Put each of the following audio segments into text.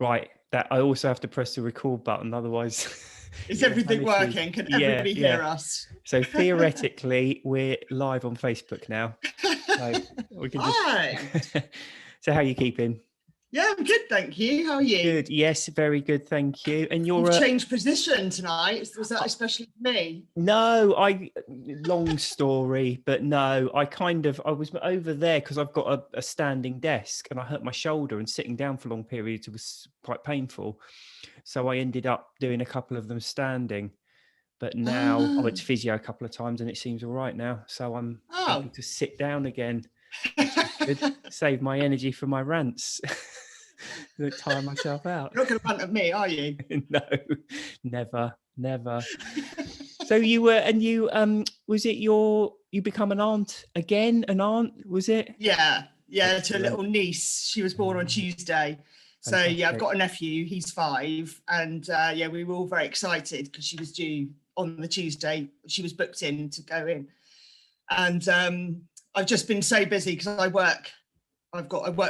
Right, that I also have to press the record button, otherwise Is everything working? Can everybody hear us? So theoretically we're live on Facebook now, so we can just Hi. So how are you keeping? Yeah, I'm good, thank you. How are you? Good, yes, very good, thank you. And You've changed position tonight. Was that especially for me? No, long story, but no, I was over there because I've got a standing desk and I hurt my shoulder, and sitting down for long periods was quite painful. So I ended up doing a couple of them standing. But now I went to physio a couple of times and it seems all right now. So I'm able to sit down again, which is good. Save my energy for my rants. Tire myself out. You're not going to rant at me, are you? No, never. So you were, and you, was it you become an aunt again? An aunt, was it? Yeah, excellent. To a little niece. She was born on Tuesday. So fantastic. Yeah, I've got a nephew, he's 5. And we were all very excited because she was due on the Tuesday. She was booked in to go in. And I've just been so busy because I work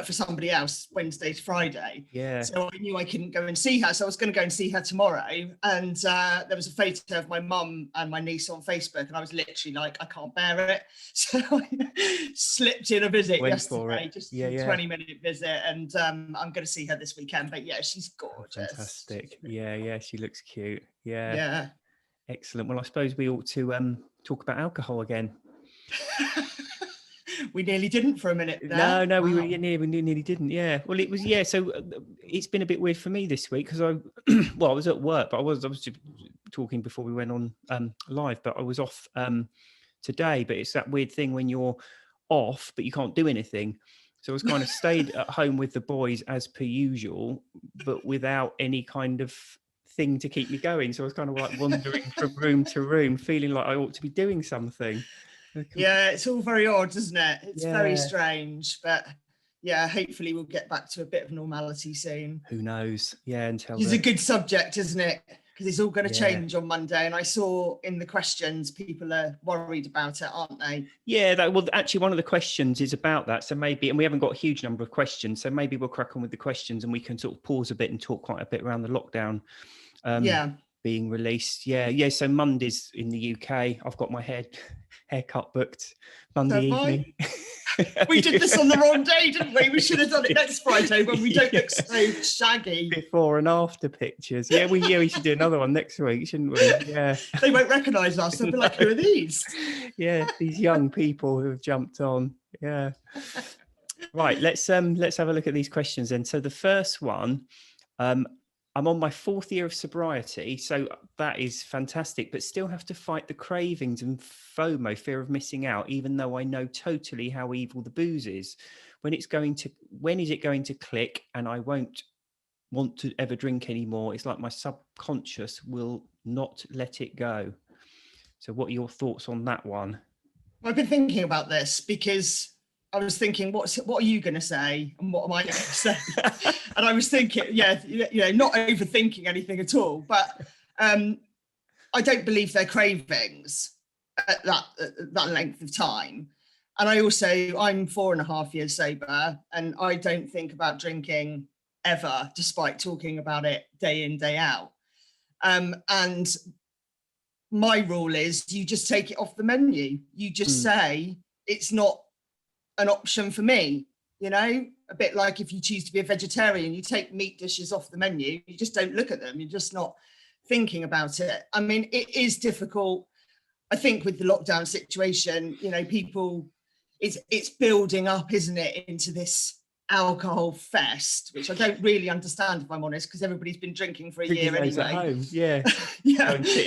for somebody else Wednesday to Friday. Yeah. So I knew I couldn't go and see her. So I was going to go and see her tomorrow. And there was a photo of my mum and my niece on Facebook. And I was literally like, I can't bear it. So I slipped in a visit yesterday, just a 20-minute visit. And I'm going to see her this weekend. But yeah, she's gorgeous. Oh, fantastic. Yeah, she looks cute. Yeah. Excellent. Well, I suppose we ought to talk about alcohol again. We nearly didn't for a minute there. No, wow. we nearly didn't. Yeah. Well, it was, so it's been a bit weird for me this week because I was at work, but I was just talking before we went on live, but I was off today. But it's that weird thing when you're off, but you can't do anything. So I was kind of stayed at home with the boys as per usual, but without any kind of thing to keep me going. So I was kind of like wandering from room to room, feeling like I ought to be doing something. Yeah, it's all very odd, isn't it? It's very strange, but yeah, hopefully we'll get back to a bit of normality soon. Who knows? Yeah, it's a good subject, isn't it? Because it's all going to change on Monday, and I saw in the questions people are worried about it, aren't they? Yeah, actually one of the questions is about that. So maybe, and we haven't got a huge number of questions, so maybe we'll crack on with the questions and we can sort of pause a bit and talk quite a bit around the lockdown. Being released. Yeah. So Mondays in the UK, I've got my haircut booked Monday evening. We did this on the wrong day, didn't we? We should have done it next Friday when we don't look so shaggy. Before and after pictures. Yeah, we should do another one next week, shouldn't we? Yeah. They won't recognise us. They'll be like, who are these? Yeah, these young people who have jumped on. Yeah. Right, let's have a look at these questions then. So the first one, I'm on my 4th year of sobriety, so that is fantastic, but still have to fight the cravings and FOMO, fear of missing out, even though I know totally how evil the booze is. When is it going to click and I won't want to ever drink anymore? It's like my subconscious will not let it go. So what are your thoughts on that one? I've been thinking about this because I was thinking, what are you going to say and what am I going to say? And I was thinking, not overthinking anything at all, but I don't believe they're cravings at that length of time. And I'm 4.5 years sober, and I don't think about drinking ever, despite talking about it day in, day out. And my rule is you just take it off the menu. You just say it's not an option for me, a bit like if you choose to be a vegetarian, you take meat dishes off the menu, you just don't look at them, you're just not thinking about it. I mean, it is difficult, I think, with the lockdown situation, people, it's building up, isn't it, into this alcohol fest, which I don't really understand, if I'm honest, because everybody's been drinking for a year anyway. At home. Yeah.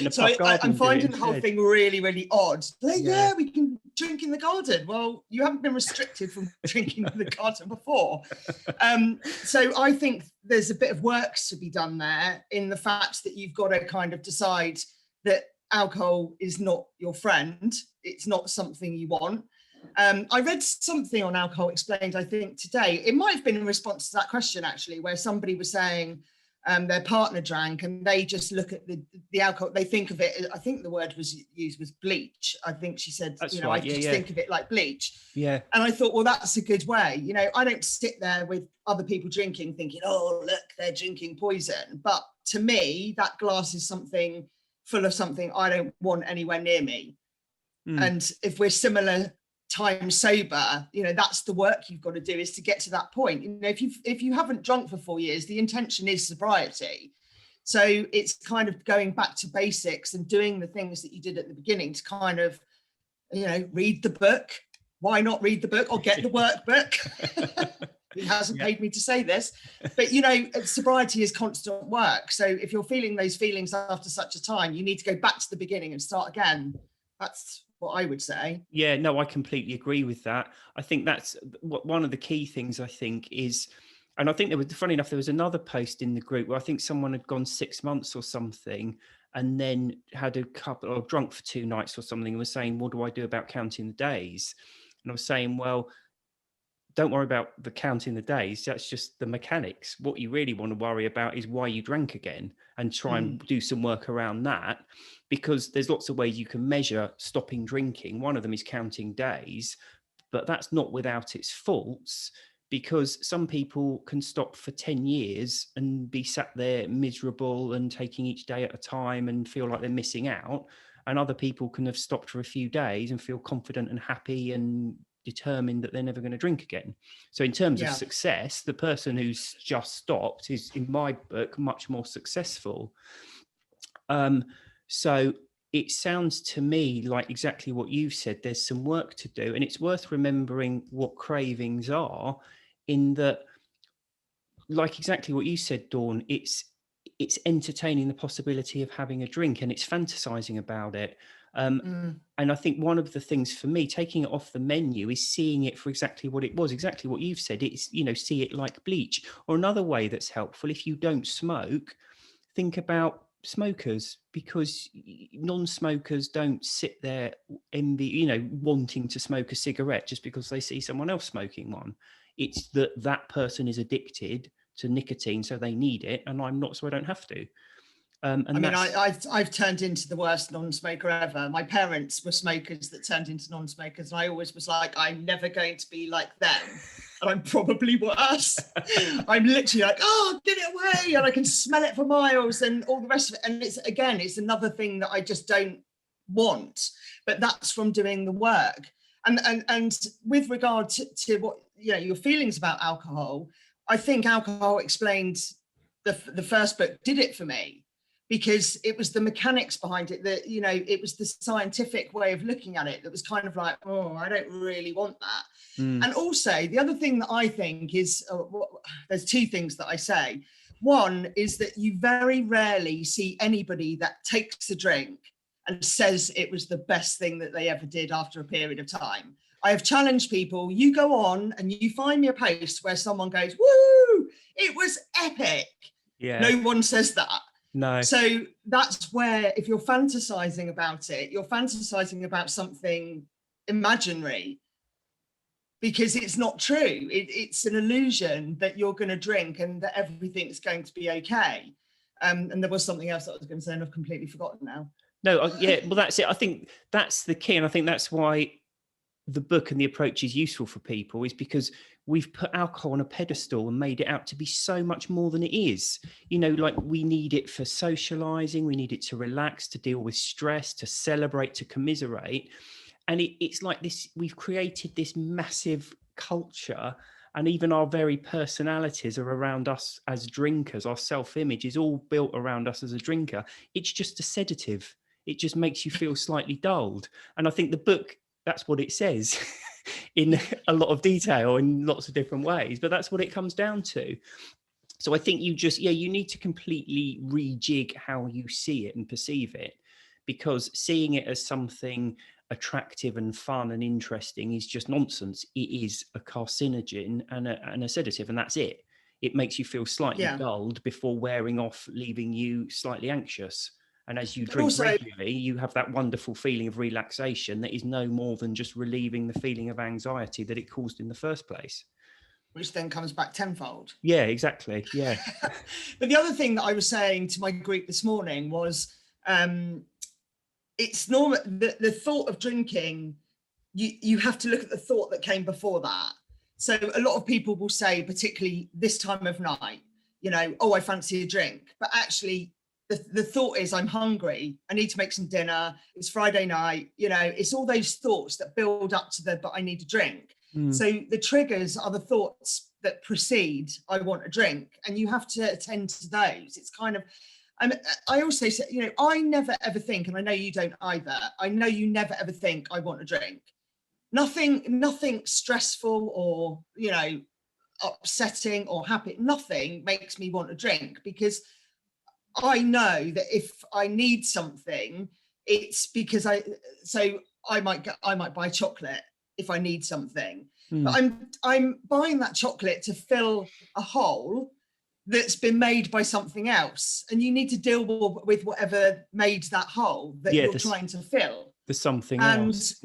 So I'm finding the whole thing really, really odd. We can drink in the garden. Well, you haven't been restricted from drinking in the garden before. So I think there's a bit of work to be done there, in the fact that you've got to kind of decide that alcohol is not your friend. It's not something you want. I read something on alcohol explained, I think today. It might have been in response to that question, actually, where somebody was saying their partner drank, and they just look at the alcohol. They think of it, I think the word was used was bleach. I think she said, That's you know, right. I just think of it like bleach. Yeah. And I thought, well, that's a good way. You know, I don't sit there with other people drinking thinking, oh, look, they're drinking poison. But to me, that glass is something full of something I don't want anywhere near me. And if we're similar time sober, you know, that's the work you've got to do, is to get to that point. You know, if you haven't drunk for 4 years, the intention is sobriety. So it's kind of going back to basics and doing the things that you did at the beginning to kind of, you know, read the book. Why not read the book or get the workbook? He hasn't paid me to say this, but you know, sobriety is constant work. So if you're feeling those feelings after such a time, you need to go back to the beginning and start again. That's what I would say. Yeah, no, I completely agree with that. I think that's one of the key things, I think, is, and I think there was, funny enough, there was another post in the group where I think someone had gone 6 months or something and then had a couple, or drunk for 2 nights or something, and was saying, what do I do about counting the days? And I was saying, well, don't worry about the counting the days. That's just the mechanics. What you really want to worry about is why you drank again, and try and do some work around that, because there's lots of ways you can measure stopping drinking. One of them is counting days, but that's not without its faults, because some people can stop for 10 years and be sat there miserable and taking each day at a time and feel like they're missing out. And other people can have stopped for a few days and feel confident and happy and determined that they're never going to drink again. So in terms of success, the person who's just stopped is, in my book, much more successful. So it sounds to me like exactly what you've said. There's some work to do, and it's worth remembering what cravings are, in that, like exactly what you said, Dawn, it's entertaining the possibility of having a drink, and it's fantasizing about it. And I think one of the things for me, taking it off the menu, is seeing it for exactly what it was, exactly what you've said. It's, you know, see it like bleach. Or another way that's helpful, if you don't smoke, think about smokers, because non-smokers don't sit there wanting to smoke a cigarette just because they see someone else smoking one. It's that person is addicted to nicotine, so they need it, and I'm not, so I don't have to. I've turned into the worst non-smoker ever. My parents were smokers that turned into non-smokers, and I always was like, I'm never going to be like them, and I'm probably worse. I'm literally like, oh, get it away, and I can smell it for miles, and all the rest of it. And it's another thing that I just don't want, but that's from doing the work. And with regard to what, you know, your feelings about alcohol, I think Alcohol Explained, the first book, did it for me, because it was the mechanics behind it, that, you know, it was the scientific way of looking at it that was kind of like, oh, I don't really want that. And also the other thing that I think is, there's two things that I say. One is that you very rarely see anybody that takes a drink and says it was the best thing that they ever did after a period of time. I have challenged people, you go on and you find me a post where someone goes, woo, it was epic. Yeah. No one says that. No. So that's where, if you're fantasizing about it, you're fantasizing about something imaginary, because it's not true. It's an illusion that you're going to drink and that everything's going to be okay. And there was something else that I was going to say, and I've completely forgotten now. No, yeah, well, that's it. I think that's the key. And I think that's why the book and the approach is useful for people, is because we've put alcohol on a pedestal and made it out to be so much more than it is. You know, like, we need it for socializing, we need it to relax, to deal with stress, to celebrate, to commiserate. And it's like this, we've created this massive culture, and even our very personalities are around us as drinkers. Our self-image is all built around us as a drinker. It's just a sedative. It just makes you feel slightly dulled. And I think the book, that's what it says in a lot of detail in lots of different ways, but that's what it comes down to. So I think you need to completely rejig how you see it and perceive it, because seeing it as something attractive and fun and interesting is just nonsense. It is a carcinogen and a sedative, and that's it. It makes you feel slightly dulled before wearing off, leaving you slightly anxious. And as you drink regularly, you have that wonderful feeling of relaxation that is no more than just relieving the feeling of anxiety that it caused in the first place. which then comes back tenfold. Yeah, exactly. Yeah. But the other thing that I was saying to my group this morning was, it's normal, the thought of drinking, you have to look at the thought that came before that. So a lot of people will say, particularly this time of night, oh, I fancy a drink. But actually, the thought is, I'm hungry, I need to make some dinner, it's Friday night, it's all those thoughts that build up to but I need a drink. So the triggers are the thoughts that precede, I want a drink, and you have to attend to those. It's kind of, I also say, I never ever think, and I know you don't either, I know you never ever think I want a drink. Nothing stressful or, upsetting or happy, nothing makes me want a drink, because I know that if I need something, it's because I might buy chocolate if I need something, but I'm buying that chocolate to fill a hole that's been made by something else, and you need to deal with whatever made that hole that you're trying to fill. The something else.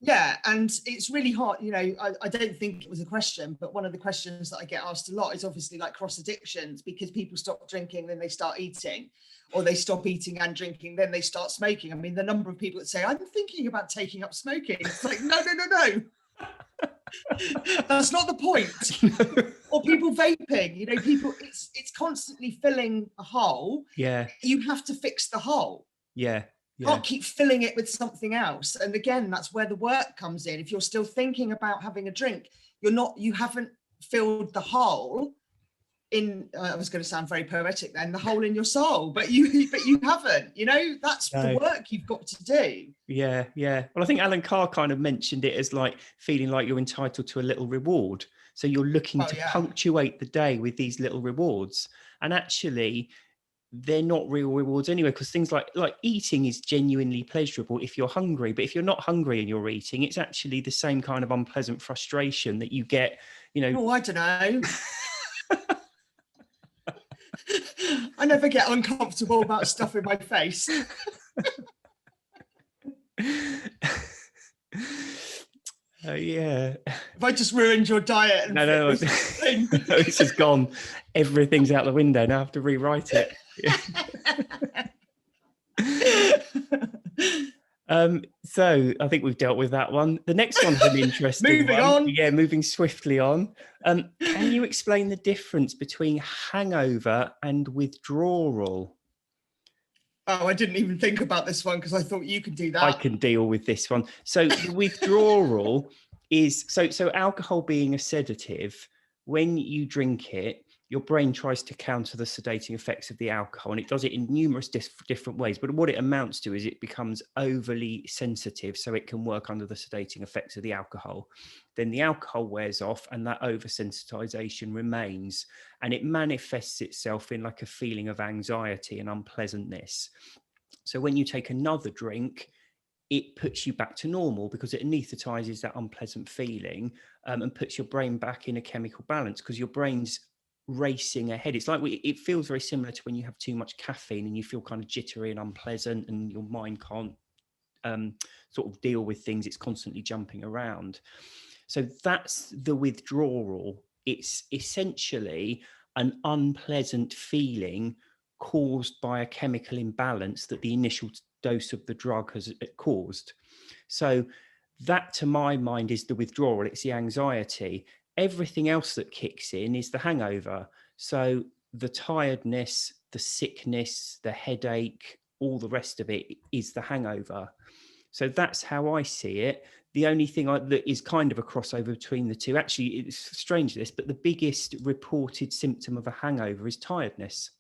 Yeah, and it's really hard. I don't think it was a question, but one of the questions that I get asked a lot is obviously like cross addictions, because people stop drinking, then they start eating, or they stop eating and drinking, then they start smoking. I mean, the number of people that say, I'm thinking about taking up smoking. It's like, no. That's not the point. Or people vaping, people, it's constantly filling a hole. Yeah. You have to fix the hole. Yeah. Can't keep filling it with something else. And again, that's where the work comes in. If you're still thinking about having a drink, you haven't filled the hole in, I was going to sound very poetic then, the hole in your soul, but you haven't, that's the work you've got to do. Yeah. Well, I think Alan Carr kind of mentioned it as like feeling like you're entitled to a little reward. So you're looking to punctuate the day with these little rewards. And actually, they're not real rewards anyway, because things like eating is genuinely pleasurable if you're hungry, but if you're not hungry and you're eating, it's actually the same kind of unpleasant frustration that you get, Oh, I don't know. I never get uncomfortable about stuff in my face. Yeah. If I just ruined your diet and no, this is gone. Everything's out the window. Now I have to rewrite it. So I think we've dealt with that one. The next one's an interesting one. Yeah, moving swiftly on. Can you explain the difference between hangover and withdrawal? Oh, I didn't even think about this one because I thought you could do that. I can deal with this one. So the withdrawal is, so alcohol being a sedative, when you drink it, your brain tries to counter the sedating effects of the alcohol, and it does it in numerous different ways. But what it amounts to is it becomes overly sensitive, so it can work under the sedating effects of the alcohol. Then the alcohol wears off and that oversensitization remains, and it manifests itself in like a feeling of anxiety and unpleasantness. So when you take another drink, it puts you back to normal because it anesthetizes that unpleasant feeling, and puts your brain back in a chemical balance, because your brain's racing ahead. It's like it feels very similar to when you have too much caffeine and you feel kind of jittery and unpleasant, and your mind can't sort of deal with things. It's constantly jumping around. So that's the withdrawal. It's essentially an unpleasant feeling caused by a chemical imbalance that the initial dose of the drug has caused. So that, to my mind, is the withdrawal. It's the anxiety. Everything else that kicks in is the hangover. So the tiredness, the sickness, the headache, all the rest of it is the hangover. So that's how I see it. The only thing that is kind of a crossover between the two, actually, it's strange this, but the biggest reported symptom of a hangover is tiredness.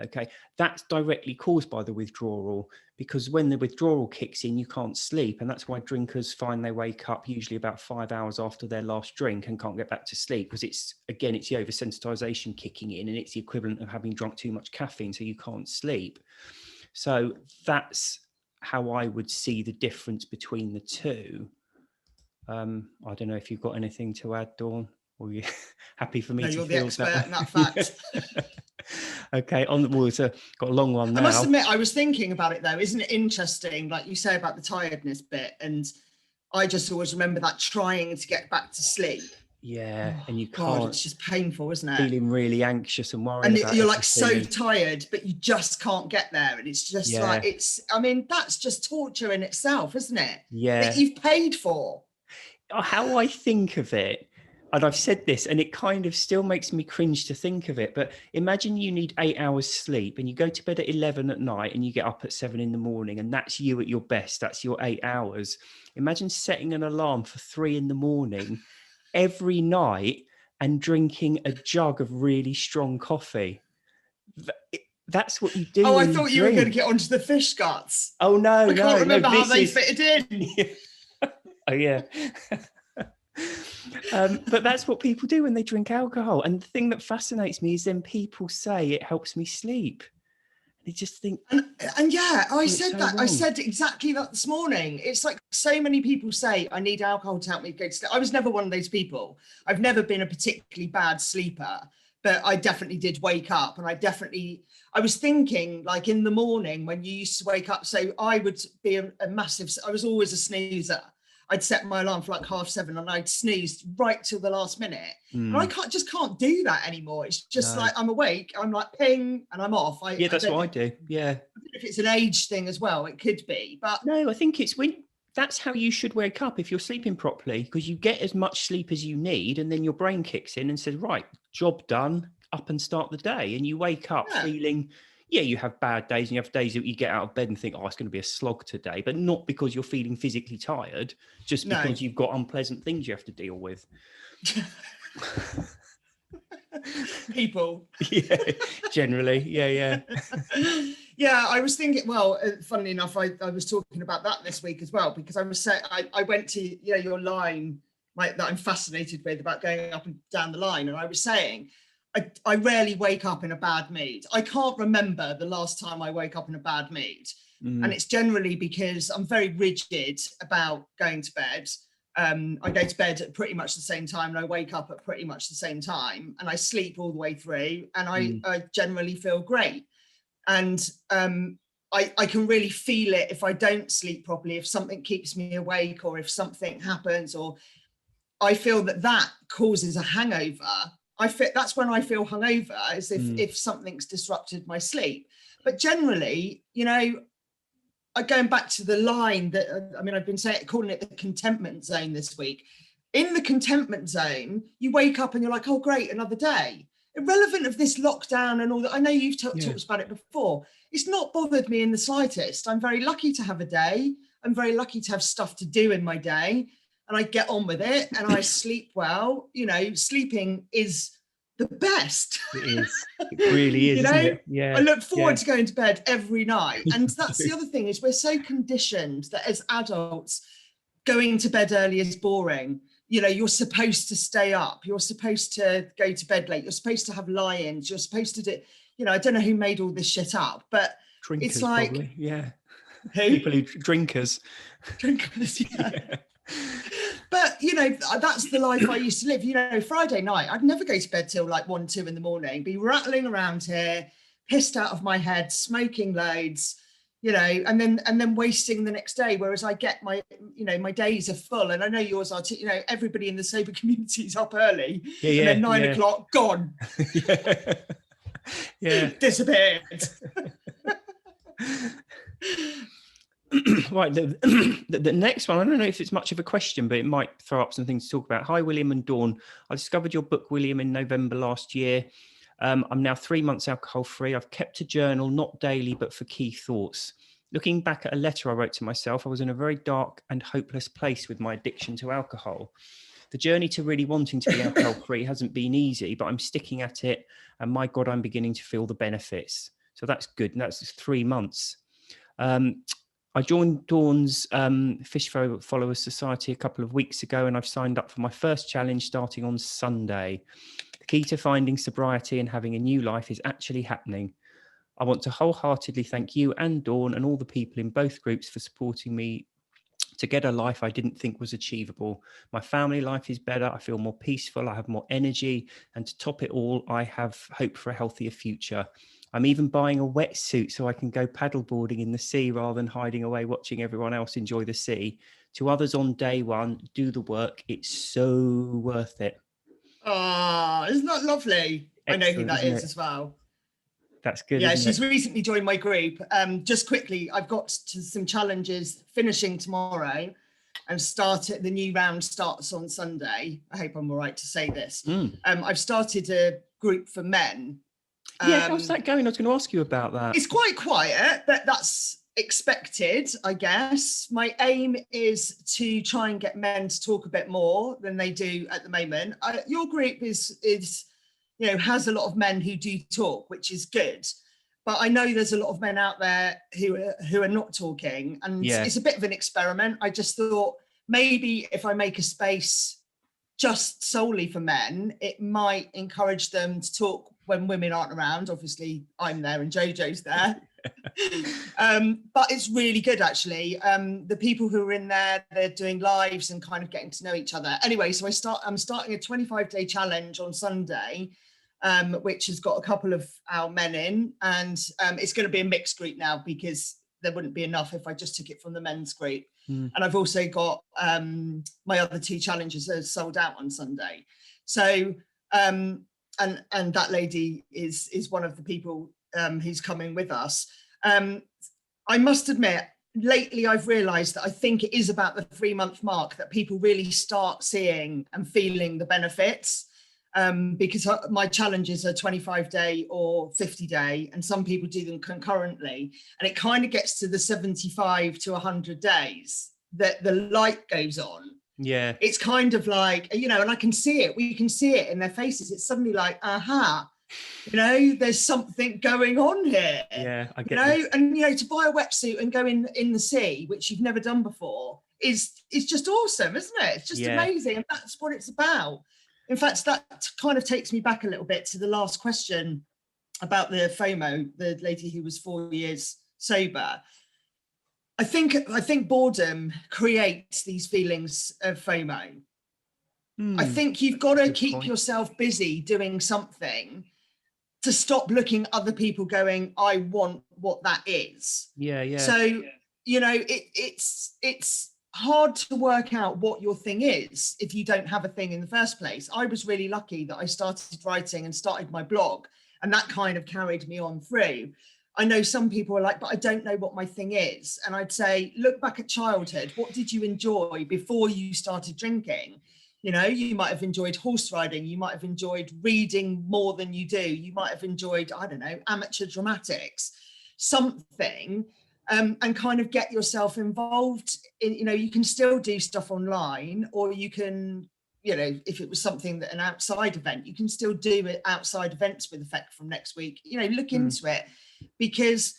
Okay, that's directly caused by the withdrawal, because when the withdrawal kicks in, you can't sleep. And that's why drinkers find they wake up usually about 5 hours after their last drink and can't get back to sleep, because it's the oversensitization kicking in, and it's the equivalent of having drunk too much caffeine, so you can't sleep. So that's how I would see the difference between the two. I don't know if you've got anything to add, Dawn, or are you happy for me to you're feel the expert in that fact. Okay, on the water, got a long one now. I must admit, I was thinking about it though. Isn't it interesting, like you say about the tiredness bit? And I just always remember that trying to get back to sleep. Yeah, Oh and you God, can't, it's just painful, isn't it? feeling really anxious and worried And about you're like so everything. tired, but you just can't get there. And it's just like, I mean, that's just torture in itself, isn't it? That Yeah. you've paid for. How I think of it, and I've said this, and it kind of still makes me cringe to think of it, but imagine you need 8 hours sleep and you go to bed at 11 at night and you get up at 7 in the morning, and that's you at your best. That's your 8 hours. Imagine setting an alarm for 3 in the morning every night and drinking a jug of really strong coffee. That's what you do Oh, I when you thought you were going to drink. get onto the fish guts. Oh, no, I can't remember how this they is... fitted in. Oh, yeah. But that's what people do when they drink alcohol. And the thing that fascinates me is then people say it helps me sleep. They just think... And yeah, I said so that. I wrong. said exactly that this morning. It's like so many people say, I need alcohol to help me go to sleep. I was never one of those people. I've never been a particularly bad sleeper, but I definitely did wake up. And I was thinking like in the morning when you used to wake up. So I would be I was always a snoozer. I'd set my alarm for like 7:30 and I'd snooze right till the last minute. And I just can't do that anymore. It's just like I'm awake, I'm like ping and I'm off. That's what I do. Yeah. I don't know if it's an age thing as well. It could be, but no, I think it's that's how you should wake up if you're sleeping properly, because you get as much sleep as you need, and then your brain kicks in and says, right, job done, up and start the day. And you wake up feeling... Yeah, you have bad days and you have days that you get out of bed and think, oh, it's going to be a slog today, but not because you're feeling physically tired, just because you've got unpleasant things you have to deal with. People. Yeah, generally. Yeah. Yeah, I was thinking, well, funnily enough, I was talking about that this week as well, because I was saying, I went to, your line that I'm fascinated with about going up and down the line. And I was saying, I rarely wake up in a bad mood. I can't remember the last time I woke up in a bad mood. And it's generally because I'm very rigid about going to bed. I go to bed at pretty much the same time and I wake up at pretty much the same time and I sleep all the way through and I generally feel great. And I can really feel it if I don't sleep properly, if something keeps me awake or if something happens, or I feel that causes a hangover. That's when I feel hungover, as if something's disrupted my sleep. But generally, going back to the line that, I've been calling it the contentment zone this week. In the contentment zone, you wake up and you're like, oh, great, another day. Irrelevant of this lockdown and all that. I know you've talked about it before. It's not bothered me in the slightest. I'm very lucky to have a day. I'm very lucky to have stuff to do in my day. And I get on with it and I sleep well. Sleeping is the best. It is. It really is, isn't it? Yeah. I look forward to going to bed every night. And that's the other thing, is we're so conditioned that as adults, going to bed early is boring. You're supposed to stay up. You're supposed to go to bed late. You're supposed to have lie-ins. You're supposed to do, I don't know who made all this shit up, but drinkers, it's like... Probably. Yeah. Who? People who... Drinkers. Drinkers, yeah. But, that's the life I used to live. Friday night, I'd never go to bed till like 1, 2 in the morning, be rattling around here, pissed out of my head, smoking loads, and then wasting the next day. Whereas I get my days are full. And I know yours are too, everybody in the sober community is up early. And then 9 o'clock, gone. Yeah. Disappeared. Right, the next one, I don't know if it's much of a question, but it might throw up some things to talk about. Hi, William and Dawn. I discovered your book, William, in November last year. I'm now 3 months alcohol-free. I've kept a journal, not daily, but for key thoughts. Looking back at a letter I wrote to myself, I was in a very dark and hopeless place with my addiction to alcohol. The journey to really wanting to be alcohol-free hasn't been easy, but I'm sticking at it. And my God, I'm beginning to feel the benefits. So that's good. And that's 3 months. I joined Dawn's Fish Followers Society a couple of weeks ago, and I've signed up for my first challenge starting on Sunday. The key to finding sobriety and having a new life is actually happening. I want to wholeheartedly thank you and Dawn and all the people in both groups for supporting me to get a life I didn't think was achievable. My family life is better. I feel more peaceful. I have more energy. And to top it all, I have hope for a healthier future. I'm even buying a wetsuit so I can go paddleboarding in the sea rather than hiding away watching everyone else enjoy the sea. To others on day one, do the work. It's so worth it. Oh, isn't that lovely? I know who Excellent, that isn't is it? as well. That's good, Yeah, isn't she's it? recently joined my group. Just quickly, I've got to some challenges finishing tomorrow, and the new round starts on Sunday. I hope I'm all right to say this. I've started a group for men. Yeah, how's that going? I was going to ask you about that. It's quite quiet, but that's expected, I guess. My aim is to try and get men to talk a bit more than they do at the moment. Your group is has a lot of men who do talk, which is good. But I know there's a lot of men out there who are not talking, and it's a bit of an experiment. I just thought maybe if I make a space just solely for men, it might encourage them to talk when women aren't around. Obviously, I'm there and Jojo's there. But it's really good, actually. The people who are in there, they're doing lives and kind of getting to know each other. Anyway, so I'm starting a 25-day challenge on Sunday, which has got a couple of our men in, and it's going to be a mixed group now because there wouldn't be enough if I just took it from the men's group. And I've also got my other 2 challenges are sold out on Sunday. So and that lady is one of the people who's coming with us. I must admit, lately I've realised that I think it is about the 3-month mark that people really start seeing and feeling the benefits. Because my challenges are 25-day or 50-day, and some people do them concurrently, and it kind of gets to the 75 to 100 days that the light goes on. Yeah, it's kind of like, and I can see it, we can see it in their faces. It's suddenly like, aha, there's something going on here. Yeah, I get this. And to buy a wetsuit and go in the sea, which you've never done before, is just awesome, isn't it? It's just amazing, and that's what it's about. In fact, that kind of takes me back a little bit to the last question about the FOMO, the lady who was 4 years sober. I think boredom creates these feelings of FOMO. I think you've got to keep yourself busy doing something to stop looking at other people going, I want what that is. Yeah. So, it's hard to work out what your thing is if you don't have a thing in the first place. I was really lucky that I started writing and started my blog, and that kind of carried me on through. I know some people are like, but I don't know what my thing is. And I'd say, look back at childhood. What did you enjoy before you started drinking? You might have enjoyed horse riding. You might have enjoyed reading more than you do. You might have enjoyed, I don't know, amateur dramatics, something. And kind of get yourself involved in, you can still do stuff online, or you can, if it was something that an outside event, you can still do it outside events with Effect from next week, look into it, because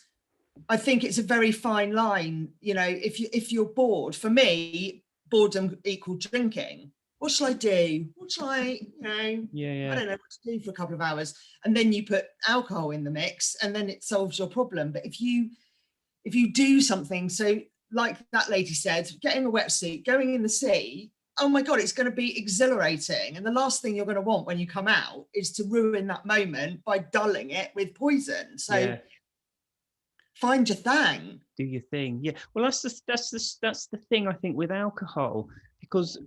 I think it's a very fine line. If you're bored, for me, boredom equal drinking. What shall I do? What shall I, I don't know what to do for a couple of hours. And then you put alcohol in the mix, and then it solves your problem. But if you do something, so like that lady said, getting a wetsuit, going in the sea, oh my God, it's going to be exhilarating. And the last thing you're going to want when you come out is to ruin that moment by dulling it with poison. So find your thing. Do your thing. Yeah. Well, that's the thing, I think, with alcohol, because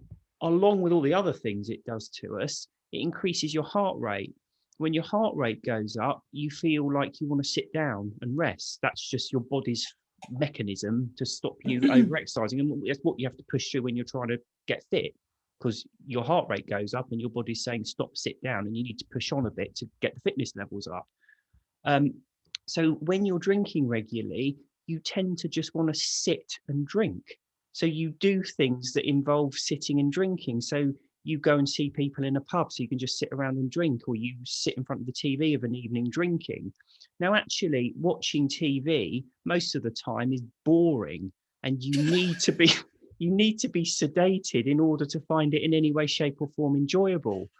along with all the other things it does to us, it increases your heart rate. When your heart rate goes up, you feel like you want to sit down and rest. That's just your body's mechanism to stop you over-exercising. And that's what you have to push through when you're trying to get fit, because your heart rate goes up and your body's saying, stop, sit down, and you need to push on a bit to get the fitness levels up. So when you're drinking regularly, you tend to just want to sit and drink. So you do things that involve sitting and drinking. So you go and see people in a pub so you can just sit around and drink, or you sit in front of the TV of an evening drinking. Now, actually, watching TV most of the time is boring, and you need to be sedated in order to find it in any way, shape, or form enjoyable.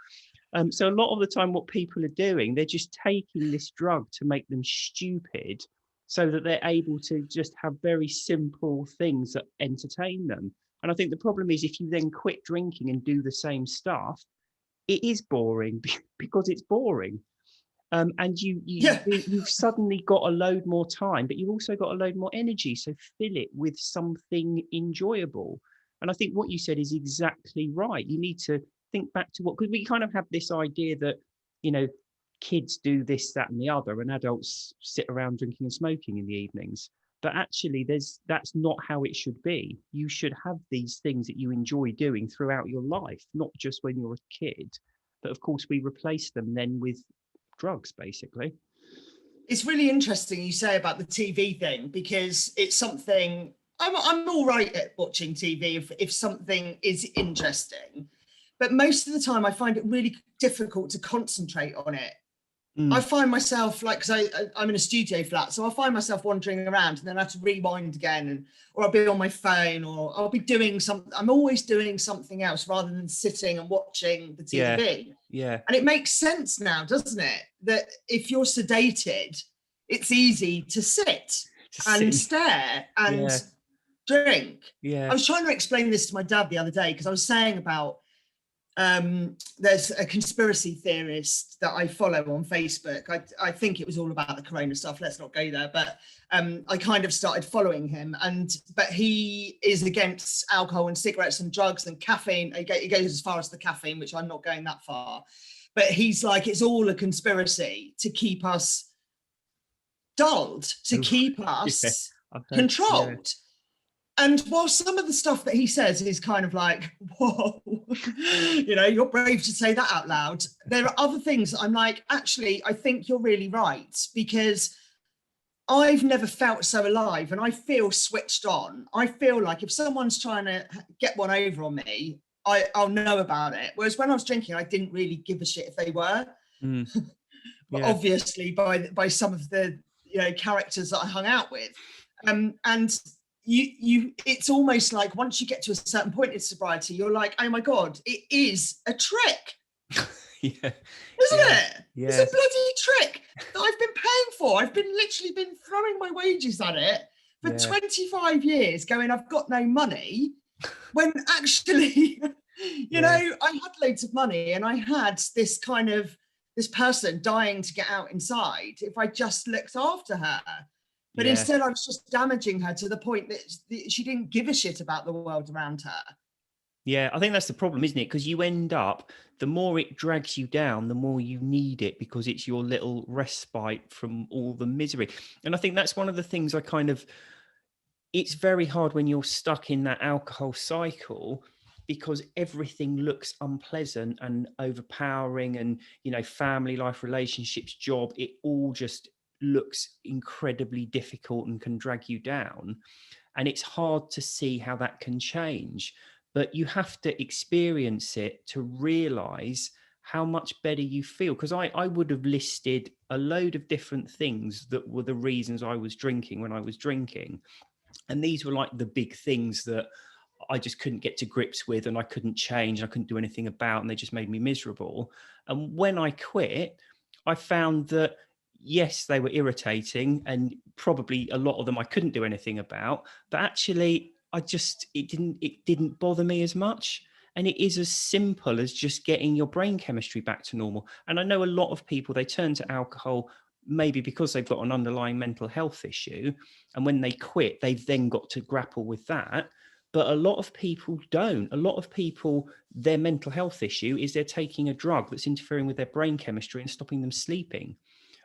So a lot of the time what people are doing, they're just taking this drug to make them stupid so that they're able to just have very simple things that entertain them. And I think the problem is, if you then quit drinking and do the same stuff, it is boring because it's boring. And you've suddenly got a load more time, but you've also got a load more energy. So fill it with something enjoyable. And I think what you said is exactly right. You need to think back to what, because we kind of have this idea that, you know, kids do this, that, and the other, and adults sit around drinking and smoking in the evenings. But actually, that's not how it should be. You should have these things that you enjoy doing throughout your life, not just when you're a kid. But of course, we replace them then with drugs, basically. It's really interesting you say about the TV thing, because it's something I'm all right at watching TV if something is interesting, but most of the time I find it really difficult to concentrate on it. I find myself, like, because I'm in a studio flat, so I'll find myself wandering around and then I have to rewind again, or I'll be on my phone, or I'll be doing something. I'm always doing something else rather than sitting and watching the TV. Yeah. And it makes sense now, doesn't it? That if you're sedated, it's easy to sit and stare and drink. Yeah. I was trying to explain this to my dad the other day, because I was saying about there's a conspiracy theorist that I follow on Facebook. I think it was all about the corona stuff. Let's not go there. But I kind of started following him, but he is against alcohol and cigarettes and drugs and caffeine. He goes as far as the caffeine, which I'm not going that far. But he's like, it's all a conspiracy to keep us dulled, to keep us controlled. And while some of the stuff that he says is kind of like, whoa, you know, you're brave to say that out loud, there are other things I'm like, actually, I think you're really right, because I've never felt so alive and I feel switched on. I feel like if someone's trying to get one over on me, I'll know about it. Whereas when I was drinking, I didn't really give a shit if they were. But obviously by some of the, you know, characters that I hung out with. And you it's almost like once you get to a certain point in sobriety, you're like, oh my God, it is a trick. Isn't it? It's a bloody trick that I've been paying for. I've literally been throwing my wages at it for 25 years, going, I've got no money, when actually, you know, I had loads of money and I had this person dying to get out inside if I just looked after her. But instead I was just damaging her to the point that she didn't give a shit about the world around her. Yeah, I think that's the problem, isn't it? Because you end up, the more it drags you down, the more you need it, because it's your little respite from all the misery. And I think that's one of the things it's very hard when you're stuck in that alcohol cycle, because everything looks unpleasant and overpowering, and, you know, family life, relationships, job, it all just looks incredibly difficult and can drag you down. And it's hard to see how that can change. But you have to experience it to realize how much better you feel. Because I would have listed a load of different things that were the reasons I was drinking when I was drinking. And these were like the big things that I just couldn't get to grips with, and I couldn't change, I couldn't do anything about, and they just made me miserable. And when I quit, I found that, yes, they were irritating, and probably a lot of them I couldn't do anything about, but actually it didn't bother me as much. And it is as simple as just getting your brain chemistry back to normal. And I know a lot of people, they turn to alcohol maybe because they've got an underlying mental health issue, and when they quit, they've then got to grapple with that. But a lot of people don't. A lot of people, their mental health issue is they're taking a drug that's interfering with their brain chemistry and stopping them sleeping.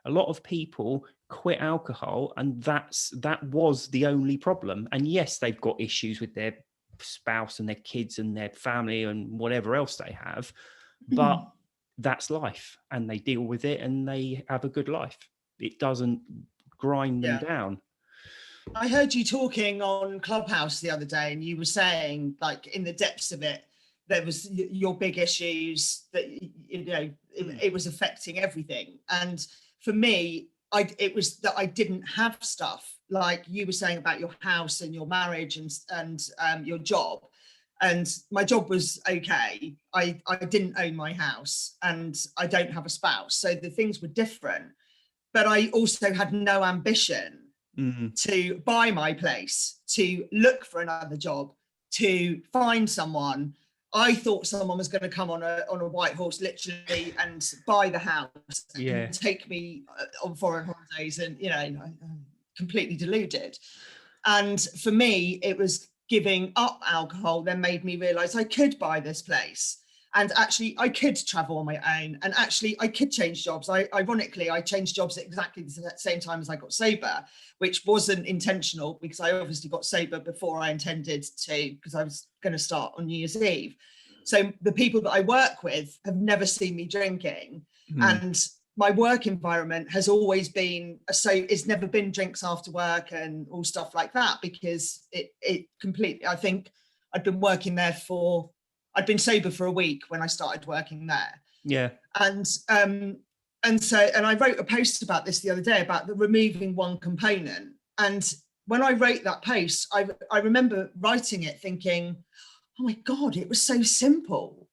A lot of people quit alcohol, and that was the only problem. And yes, they've got issues with their spouse and their kids and their family and whatever else they have, but that's life, and they deal with it and they have a good life. It doesn't grind them down. I heard you talking on Clubhouse the other day, and you were saying, like, in the depths of it, there was your big issues that, you know, it was affecting everything. And for me, it was that I didn't have stuff, like you were saying about your house and your marriage and your job. And my job was okay. I didn't own my house, and I don't have a spouse. So the things were different. But I also had no ambition to buy my place, to look for another job, to find someone. I thought someone was going to come on a white horse, literally, and buy the house and take me on foreign holidays, and, you know, completely deluded. And for me, it was giving up alcohol then made me realize I could buy this place. And actually, I could travel on my own, and actually, I could change jobs. Ironically, I changed jobs at exactly the same time as I got sober, which wasn't intentional because I obviously got sober before I intended to, because I was going to start on New Year's Eve. So the people that I work with have never seen me drinking, and my work environment has always been it's never been drinks after work and all stuff like that, because it completely, I think I'd been sober for a week when I started working there. Yeah. And I wrote a post about this the other day, about the removing one component. And when I wrote that post, I remember writing it thinking, oh my God, it was so simple.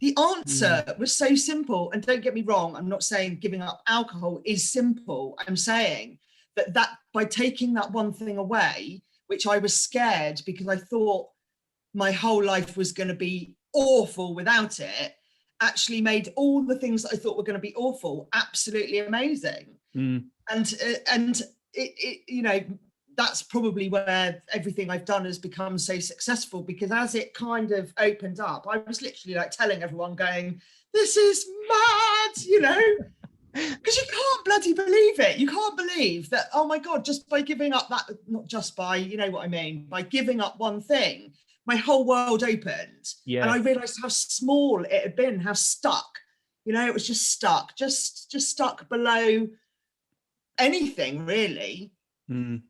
The answer was so simple. And don't get me wrong, I'm not saying giving up alcohol is simple. I'm saying that by taking that one thing away, which I was scared because I thought my whole life was going to be awful without it, actually made all the things that I thought were going to be awful absolutely amazing. And it you know, that's probably where everything I've done has become so successful, because as it kind of opened up, I was literally like telling everyone, going, this is mad, you know, because you can't bloody believe it. You can't believe that, oh my God, just by giving up that, not just by, you know what I mean, by giving up one thing, my whole world opened. Yeah. And I realized how small it had been, how stuck, you know, it was just stuck, just stuck below anything really.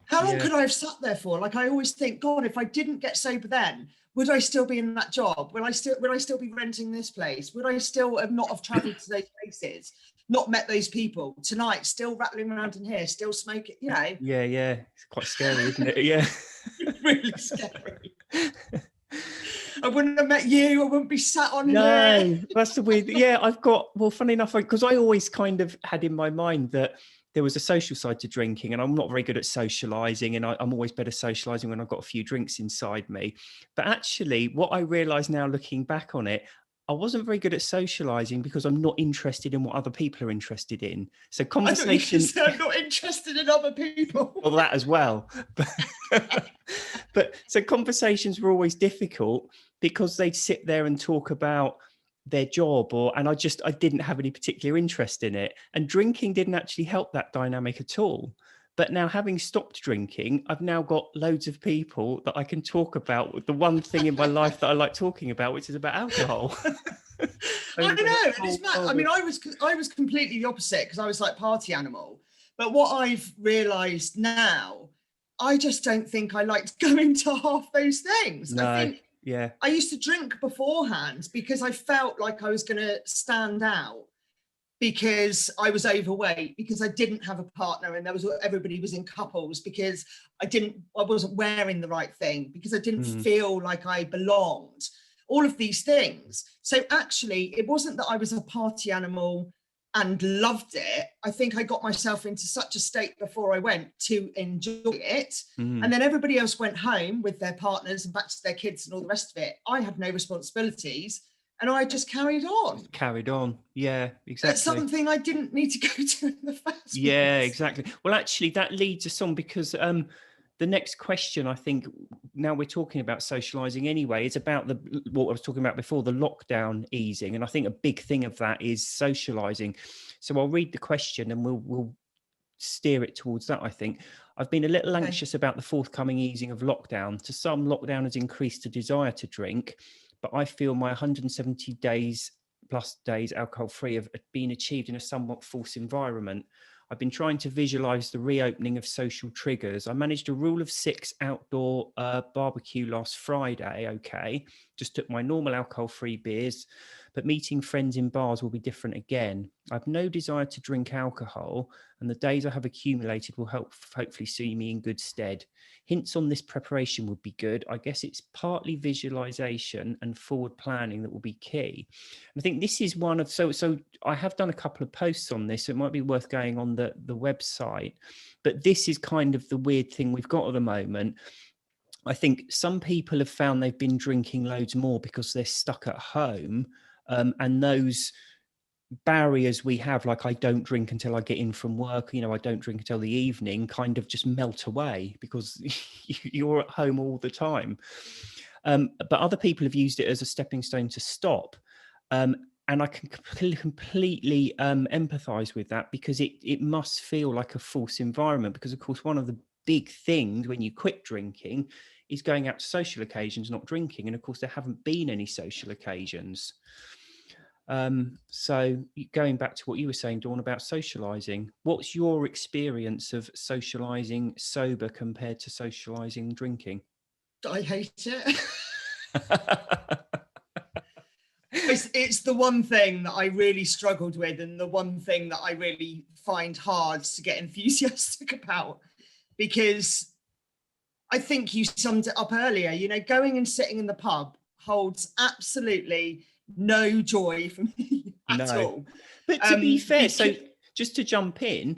How long could I have sat there for? Like, I always think, God, if I didn't get sober then, would I still be in that job? Would I still be renting this place? Would I still not have traveled to those places, not met those people? Tonight, still rattling around in here, still smoking, you know? Yeah. It's quite scary, isn't it? Yeah. It's really scary. I wouldn't have met you. I wouldn't be sat on here. No, that's the weird. Yeah, well, funny enough, because I always kind of had in my mind that there was a social side to drinking, and I'm not very good at socializing, and I'm always better socializing when I've got a few drinks inside me. But actually, what I realize now looking back on it, I wasn't very good at socializing because I'm not interested in what other people are interested in. So conversation. I'm not interested in other people. Well, that as well. But so conversations were always difficult because they'd sit there and talk about their job, and I didn't have any particular interest in it. And drinking didn't actually help that dynamic at all. But now, having stopped drinking, I've now got loads of people that I can talk about the one thing in my life that I like talking about, which is about alcohol. I know, and it's mad. I mean, I was completely the opposite, because I was like party animal. But what I've realised now, I just don't think I liked going to half those things. No, I think yeah. I used to drink beforehand because I felt like I was going to stand out, because I was overweight, because I didn't have a partner, and everybody was in couples, because I wasn't wearing the right thing, because I didn't feel like I belonged. All of these things. So actually, it wasn't that I was a party animal and loved it. I think I got myself into such a state before I went to enjoy it. And then everybody else went home with their partners and back to their kids and all the rest of it. I had no responsibilities, and I just carried on. Yeah, exactly. That's something I didn't need to go to in the first place. Yeah, exactly. Well, actually, that leads us on, because the next question, I think, now we're talking about socializing anyway, is about what I was talking about before, the lockdown easing. And I think a big thing of that is socializing. So I'll read the question and we'll steer it towards that, I think. I've been a little anxious about the forthcoming easing of lockdown. To some, lockdown has increased the desire to drink, but I feel my 170 days plus days alcohol-free have been achieved in a somewhat false environment. I've been trying to visualize the reopening of social triggers. I managed a rule of 6 outdoor barbecue last Friday. Okay. Just took my normal alcohol-free beers, but meeting friends in bars will be different again. I've no desire to drink alcohol, and the days I have accumulated will hopefully see me in good stead. Hints on this preparation would be good. I guess it's partly visualization and forward planning that will be key. And I think this is one of, so I have done a couple of posts on this, so it might be worth going on the website, but this is kind of the weird thing we've got at the moment. I think some people have found they've been drinking loads more because they're stuck at home, and those barriers we have, like I don't drink until I get in from work, I don't drink until the evening, kind of just melt away because you're at home all the time. But other people have used it as a stepping stone to stop. And I can completely empathize with that, because it must feel like a false environment, because of course one of the big things when you quit drinking is going out to social occasions, not drinking. And of course there haven't been any social occasions. So going back to what you were saying, Dawn, about socializing, what's your experience of socializing sober compared to socializing drinking? I hate it. It's the one thing that I really struggled with, and the one thing that I really find hard to get enthusiastic about, because I think you summed it up earlier. You know, going and sitting in the pub holds absolutely no joy for me at all. But to be fair, so just to jump in,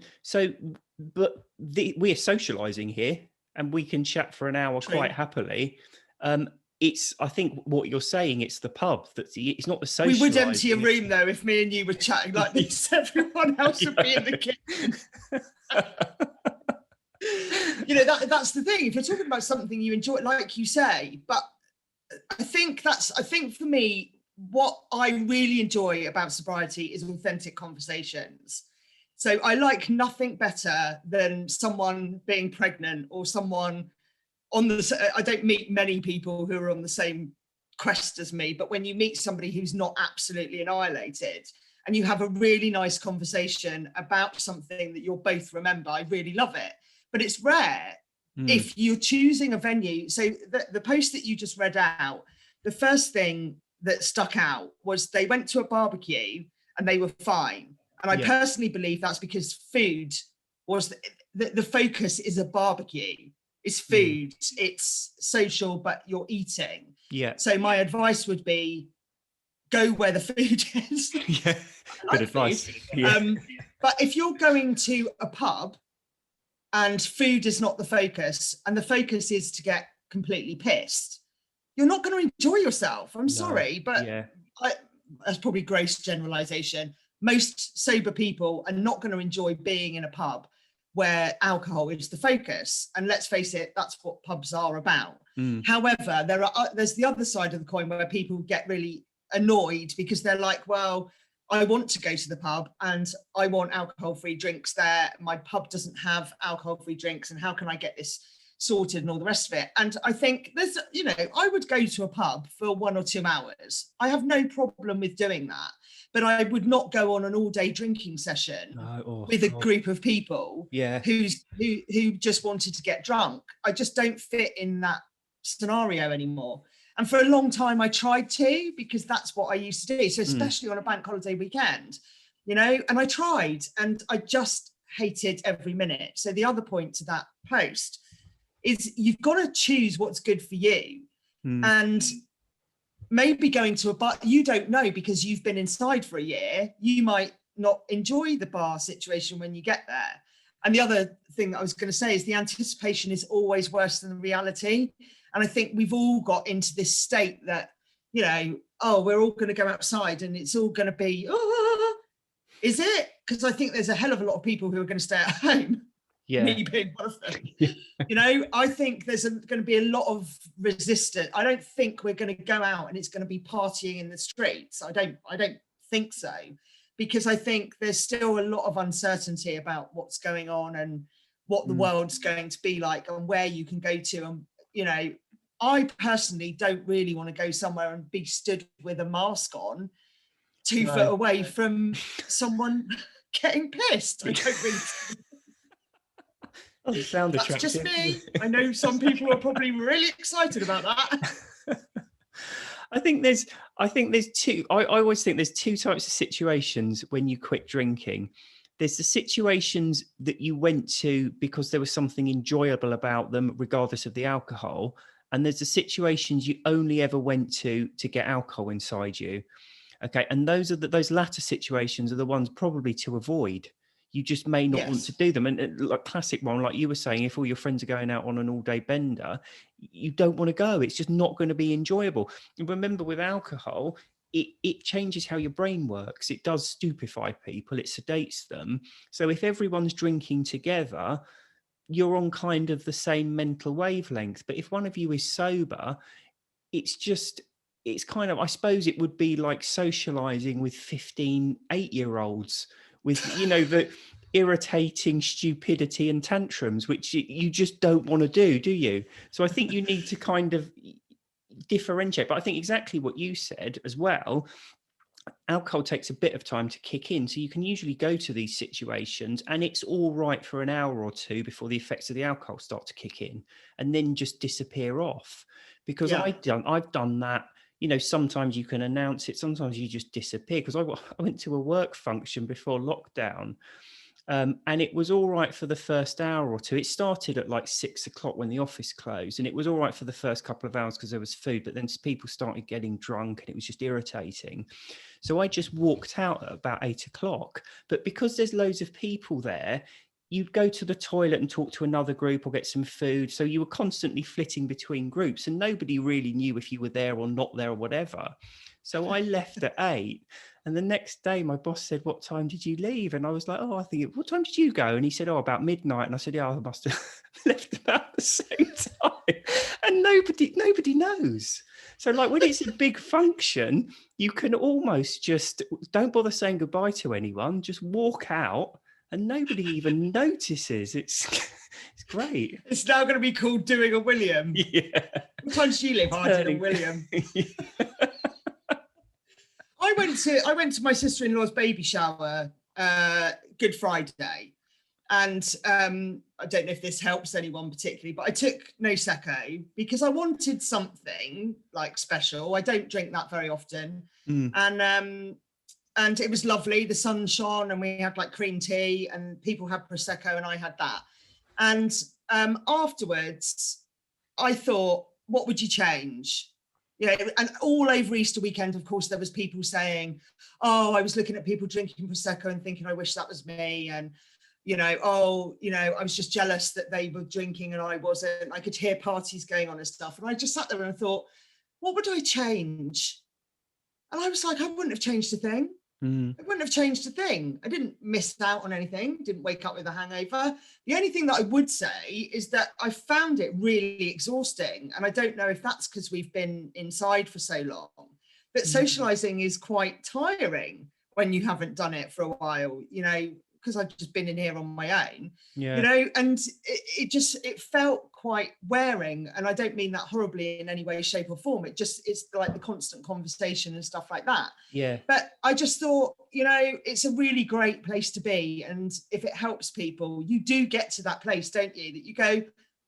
but we're socializing here and we can chat for an hour quite happily. I think what you're saying, it's the pub it's not the socializing. We would empty a room though if me and you were chatting like this. Everyone else would be in the kitchen. You know, that's the thing. If you're talking about something you enjoy, like you say, but I think for me, what I really enjoy about sobriety is authentic conversations. So I like nothing better than someone being pregnant, or someone I don't meet many people who are on the same quest as me, but when you meet somebody who's not absolutely annihilated and you have a really nice conversation about something that you'll both remember, I really love it. But it's rare if you're choosing a venue. So the post that you just read out, the first thing that stuck out was they went to a barbecue and they were fine. And I personally believe that's because food was the focus is a barbecue. It's food, it's social, but you're eating. Yeah. So my advice would be go where the food is. Yeah, good advice. Yeah. But if you're going to a pub and food is not the focus, and the focus is to get completely pissed, you're not going to enjoy yourself. I'm sorry, but that's probably gross generalization. Most sober people are not going to enjoy being in a pub where alcohol is the focus. And let's face it, that's what pubs are about. However, there's the other side of the coin where people get really annoyed because they're like, well, I want to go to the pub and I want alcohol-free drinks there. My pub doesn't have alcohol-free drinks, and how can I get this sorted and all the rest of it? And I think there's, you know, I would go to a pub for 1 or 2 hours. I have no problem with doing that, but I would not go on an all-day drinking session with a group of people who just wanted to get drunk. I just don't fit in that scenario anymore. And for a long time I tried to, because that's what I used to do. So especially on a bank holiday weekend, you know, and I tried and I just hated every minute. So the other point to that post is you've got to choose what's good for you. And maybe going to a bar, you don't know, because you've been inside for a year, you might not enjoy the bar situation when you get there. And the other thing that I was going to say is the anticipation is always worse than the reality. And I think we've all got into this state that, you know, oh, we're all going to go outside and it's all going to be, oh, is it? Because I think there's a hell of a lot of people who are going to stay at home. Yeah. Me being one of them. You know, I think there's going to be a lot of resistance. I don't think we're going to go out and it's going to be partying in the streets. I don't think so, because I think there's still a lot of uncertainty about what's going on and what the world's going to be like and where you can go to. And, you know, I personally don't really want to go somewhere and be stood with a mask on 2 foot away from someone getting pissed. I don't really. Oh, sound attractive. That's just me. I know some people are probably really excited about that. I think there's two. I always think there's 2 types of situations when you quit drinking. There's the situations that you went to because there was something enjoyable about them, regardless of the alcohol. And there's the situations you only ever went to get alcohol inside you. Okay. And those latter situations are the ones probably to avoid. You just may not want to do them. And like classic one, like you were saying, if all your friends are going out on an all-day bender, you don't want to go. It's just not going to be enjoyable. And remember, with alcohol, it changes how your brain works. It does stupefy people. It sedates them. So if everyone's drinking together, you're on kind of the same mental wavelength. But if one of you is sober, it's just it's kind of, I suppose it would be like socializing with 15 8-year-olds with, you know, the irritating stupidity and tantrums, which you just don't want to do you? So I think you need to kind of differentiate. But I think exactly what you said as well, alcohol takes a bit of time to kick in. So you can usually go to these situations and it's all right for an hour or two before the effects of the alcohol start to kick in and then just disappear off. Because Yeah. I've done that. You know, sometimes you can announce it, sometimes you just disappear. Because I went to a work function before lockdown. And it was all right for the first hour or two. It started at like 6 o'clock when the office closed, and it was all right for the first couple of hours because there was food. But then people started getting drunk, and it was just irritating. So I just walked out at about 8 o'clock. But because there's loads of people there, you'd go to the toilet and talk to another group or get some food. So you were constantly flitting between groups, and nobody really knew if you were there or not there or whatever. So I left at 8. And the next day, my boss said, "What time did you leave?" And I was like, "Oh, I think, what time did you go?" And he said, "Oh, about midnight." And I said, "Yeah, I must have left about the same time." And nobody knows. So like when it's a big function, you can almost just don't bother saying goodbye to anyone, just walk out and nobody even notices. It's it's great. It's now going to be called doing a William. Yeah. What time did you live? I did a William. I went to my sister-in-law's baby shower Good Friday, and I don't know if this helps anyone particularly, but I took Prosecco because I wanted something like special. I don't drink that very often, and it was lovely. The sun shone, and we had like cream tea, and people had Prosecco, and I had that. And afterwards, I thought, what would you change? You know, and all over Easter weekend, of course, there was people saying, "Oh, I was looking at people drinking Prosecco and thinking, I wish that was me." And, you know, "Oh, you know, I was just jealous that they were drinking and I wasn't." I could hear parties going on and stuff. And I just sat there and thought, what would I change? And I was like, I wouldn't have changed a thing. I wouldn't have changed a thing. I didn't miss out on anything, didn't wake up with a hangover. The only thing that I would say is that I found it really exhausting. And I don't know if that's because we've been inside for so long, but socializing is quite tiring when you haven't done it for a while, you know, because I've just been in here on my own, you know, and it felt quite wearing. And I don't mean that horribly in any way, shape or form. It's like the constant conversation and stuff like that. Yeah. But I just thought, you know, it's a really great place to be. And if it helps people, you do get to that place, don't you? That you go,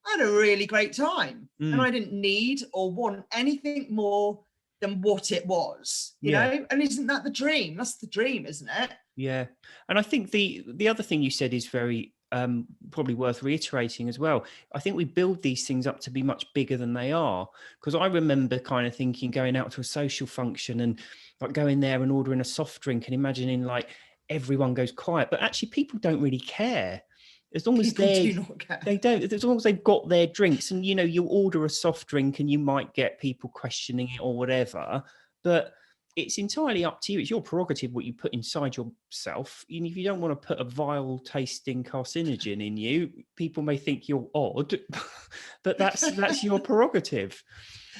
I had a really great time and I didn't need or want anything more than what it was, you know? And isn't that the dream? That's the dream, isn't it? Yeah. And I think the other thing you said is very probably worth reiterating as well. I think we build these things up to be much bigger than they are. Because I remember kind of thinking, going out to a social function and like going there and ordering a soft drink and imagining like everyone goes quiet, but actually people don't really care. As long as they don't, as long as they've got their drinks, and you know, you order a soft drink and you might get people questioning it or whatever, but it's entirely up to you. It's your prerogative what you put inside yourself. And if you don't want to put a vile tasting carcinogen in you, people may think you're odd, but that's your prerogative.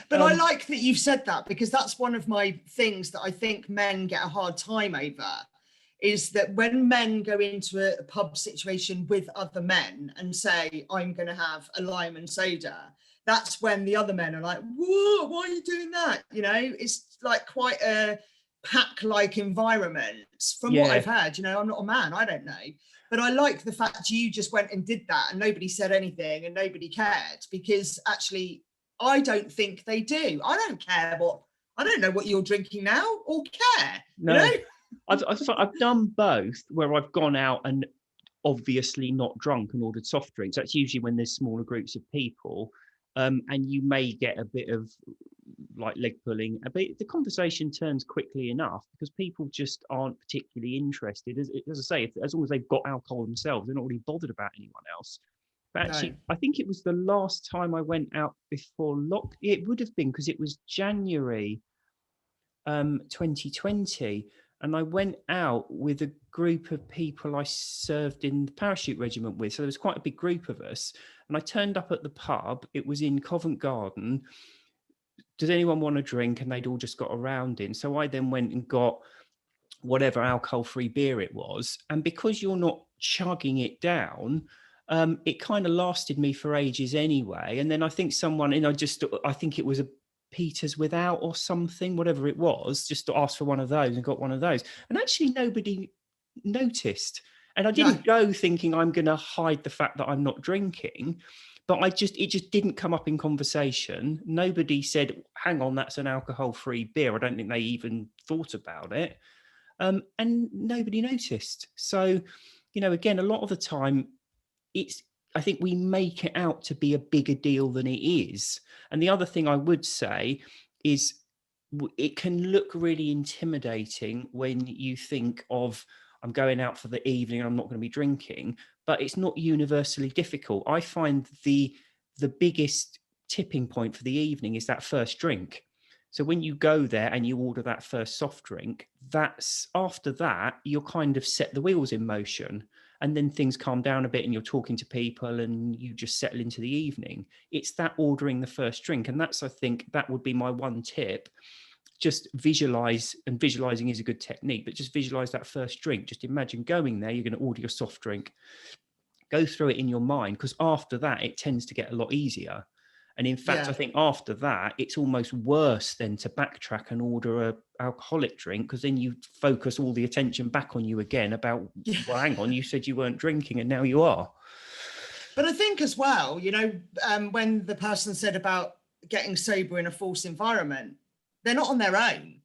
But I like that you've said that, because that's one of my things that I think men get a hard time over, is that when men go into a pub situation with other men and say, I'm going to have a lime and soda, that's when the other men are like, whoa, why are you doing that? You know, it's like quite a pack-like environment from what I've heard. You know, I'm not a man, I don't know. But I like the fact you just went and did that and nobody said anything and nobody cared, because actually I don't think they do. I don't know what you're drinking now or care. No, you know? I've done both, where I've gone out and obviously not drunk and ordered soft drinks. That's usually when there's smaller groups of people. And you may get a bit of like leg pulling, but the conversation turns quickly enough because people just aren't particularly interested. As I say, as long as they've got alcohol themselves, they're not really bothered about anyone else. But actually, I think it was the last time I went out before it would have been, because it was January 2020. And I went out with a group of people I served in the parachute regiment with. So there was quite a big group of us. And I turned up at the pub. It was in Covent Garden. does anyone want a drink? And they'd all just got around in. So I then went and got whatever alcohol-free beer it was. And because you're not chugging it down, it kind of lasted me for ages anyway. And then I think someone, I think it was a Peters Without or something, whatever it was, just to ask for one of those and got one of those. And actually nobody noticed. And I didn't go thinking I'm going to hide the fact that I'm not drinking, but it just didn't come up in conversation. Nobody said, hang on, that's an alcohol-free beer. I don't think they even thought about it. And nobody noticed. So, again, a lot of the time I think we make it out to be a bigger deal than it is. And the other thing I would say is it can look really intimidating when you think of, I'm going out for the evening and I'm not going to be drinking, but it's not universally difficult. I find the biggest tipping point for the evening is that first drink. So when you go there and you order that first soft drink, that's after that, you're kind of set the wheels in motion, and then things calm down a bit and you're talking to people and you just settle into the evening. It's that ordering the first drink. And I think that would be my one tip. Just visualize, and visualizing is a good technique, but just visualize that first drink. Just imagine going there, you're going to order your soft drink, go through it in your mind, because after that, it tends to get a lot easier. And in fact, I think after that, it's almost worse than to backtrack and order a alcoholic drink, because then you focus all the attention back on you again about, well, hang on, you said you weren't drinking and now you are. But I think as well, when the person said about getting sober in a false environment, they're not on their own.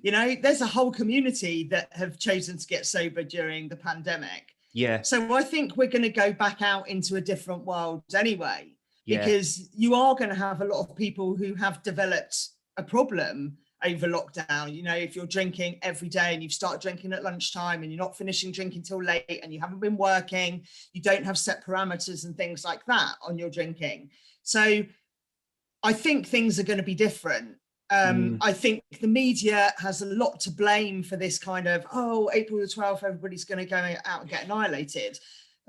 There's a whole community that have chosen to get sober during the pandemic. Yeah. So I think we're going to go back out into a different world anyway. Because you are going to have a lot of people who have developed a problem over lockdown. If you're drinking every day and you've started drinking at lunchtime and you're not finishing drinking till late and you haven't been working, you don't have set parameters and things like that on your drinking. So I think things are going to be different. I think the media has a lot to blame for this kind of, April the 12th, everybody's going to go out and get annihilated.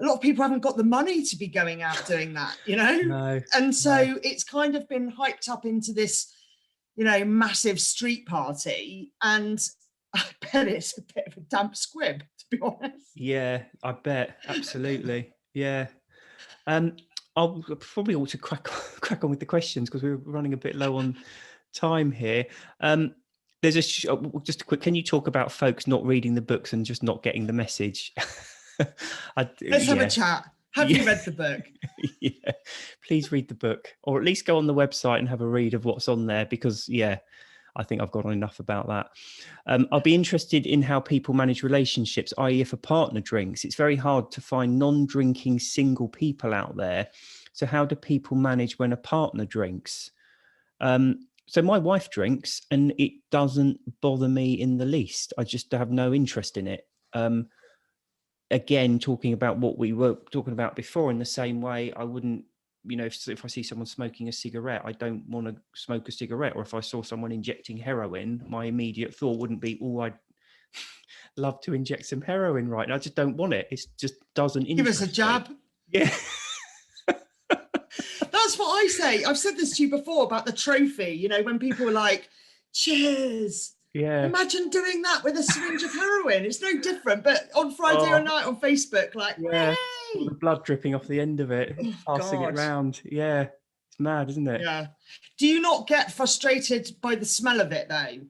A lot of people haven't got the money to be going out doing that, No, and so it's kind of been hyped up into this, massive street party, and I bet it's a bit of a damp squib, to be honest. Yeah, I bet. Absolutely. Yeah. I'll probably ought to crack on with the questions, because we're running a bit low on time here. There's just a quick, can you talk about folks not reading the books and just not getting the message? Let's have a chat. Have you read the book? Yeah, please read the book, or at least go on the website and have a read of what's on there, because I think I've got on enough about that. I'll be interested in how people manage relationships, i.e. if a partner drinks. It's very hard to find non-drinking single people out there. So how do people manage when a partner drinks? So my wife drinks and it doesn't bother me in the least. I just have no interest in it. Again, talking about what we were talking about before, in the same way, I wouldn't, if I see someone smoking a cigarette, I don't want to smoke a cigarette. Or if I saw someone injecting heroin, my immediate thought wouldn't be, I'd love to inject some heroin right now. I just don't want it. It just doesn't interest me. Give us a jab. Yeah. That's what I say. I've said this to you before about the trophy, when people are like, cheers. Yeah. Imagine doing that with a syringe of heroin. It's no different. But on Friday night on Facebook, like, all the blood dripping off the end of it, passing it around. Yeah. It's mad, isn't it? Yeah. Do you not get frustrated by the smell of it, though?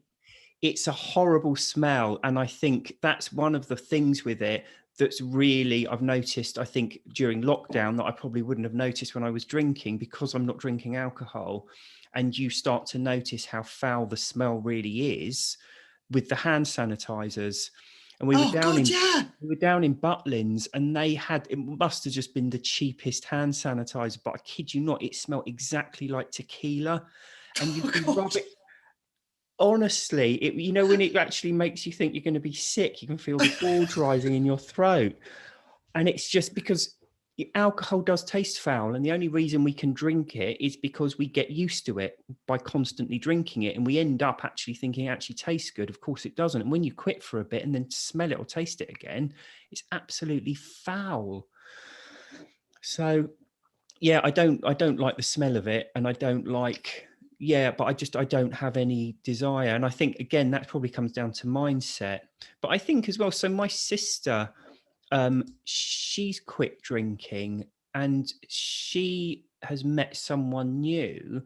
It's a horrible smell. And I think that's one of the things with it that's really, I've noticed, I think, during lockdown, that I probably wouldn't have noticed when I was drinking, because I'm not drinking alcohol. And you start to notice how foul the smell really is with the hand sanitizers. And we were down in Butlins, and it must have just been the cheapest hand sanitizer, but I kid you not, it smelled exactly like tequila. And you rub it. Honestly, when it actually makes you think you're going to be sick, you can feel the bulge rising in your throat. And it's just because alcohol does taste foul, and the only reason we can drink it is because we get used to it by constantly drinking it, and we end up actually thinking it actually tastes good. Of course it doesn't. And when you quit for a bit and then smell it or taste it again, it's absolutely foul. So I don't like the smell of it, and I don't like yeah, but I don't have any desire. And I think, again, that probably comes down to mindset. But I think as well, so my sister, she's quit drinking, and she has met someone new.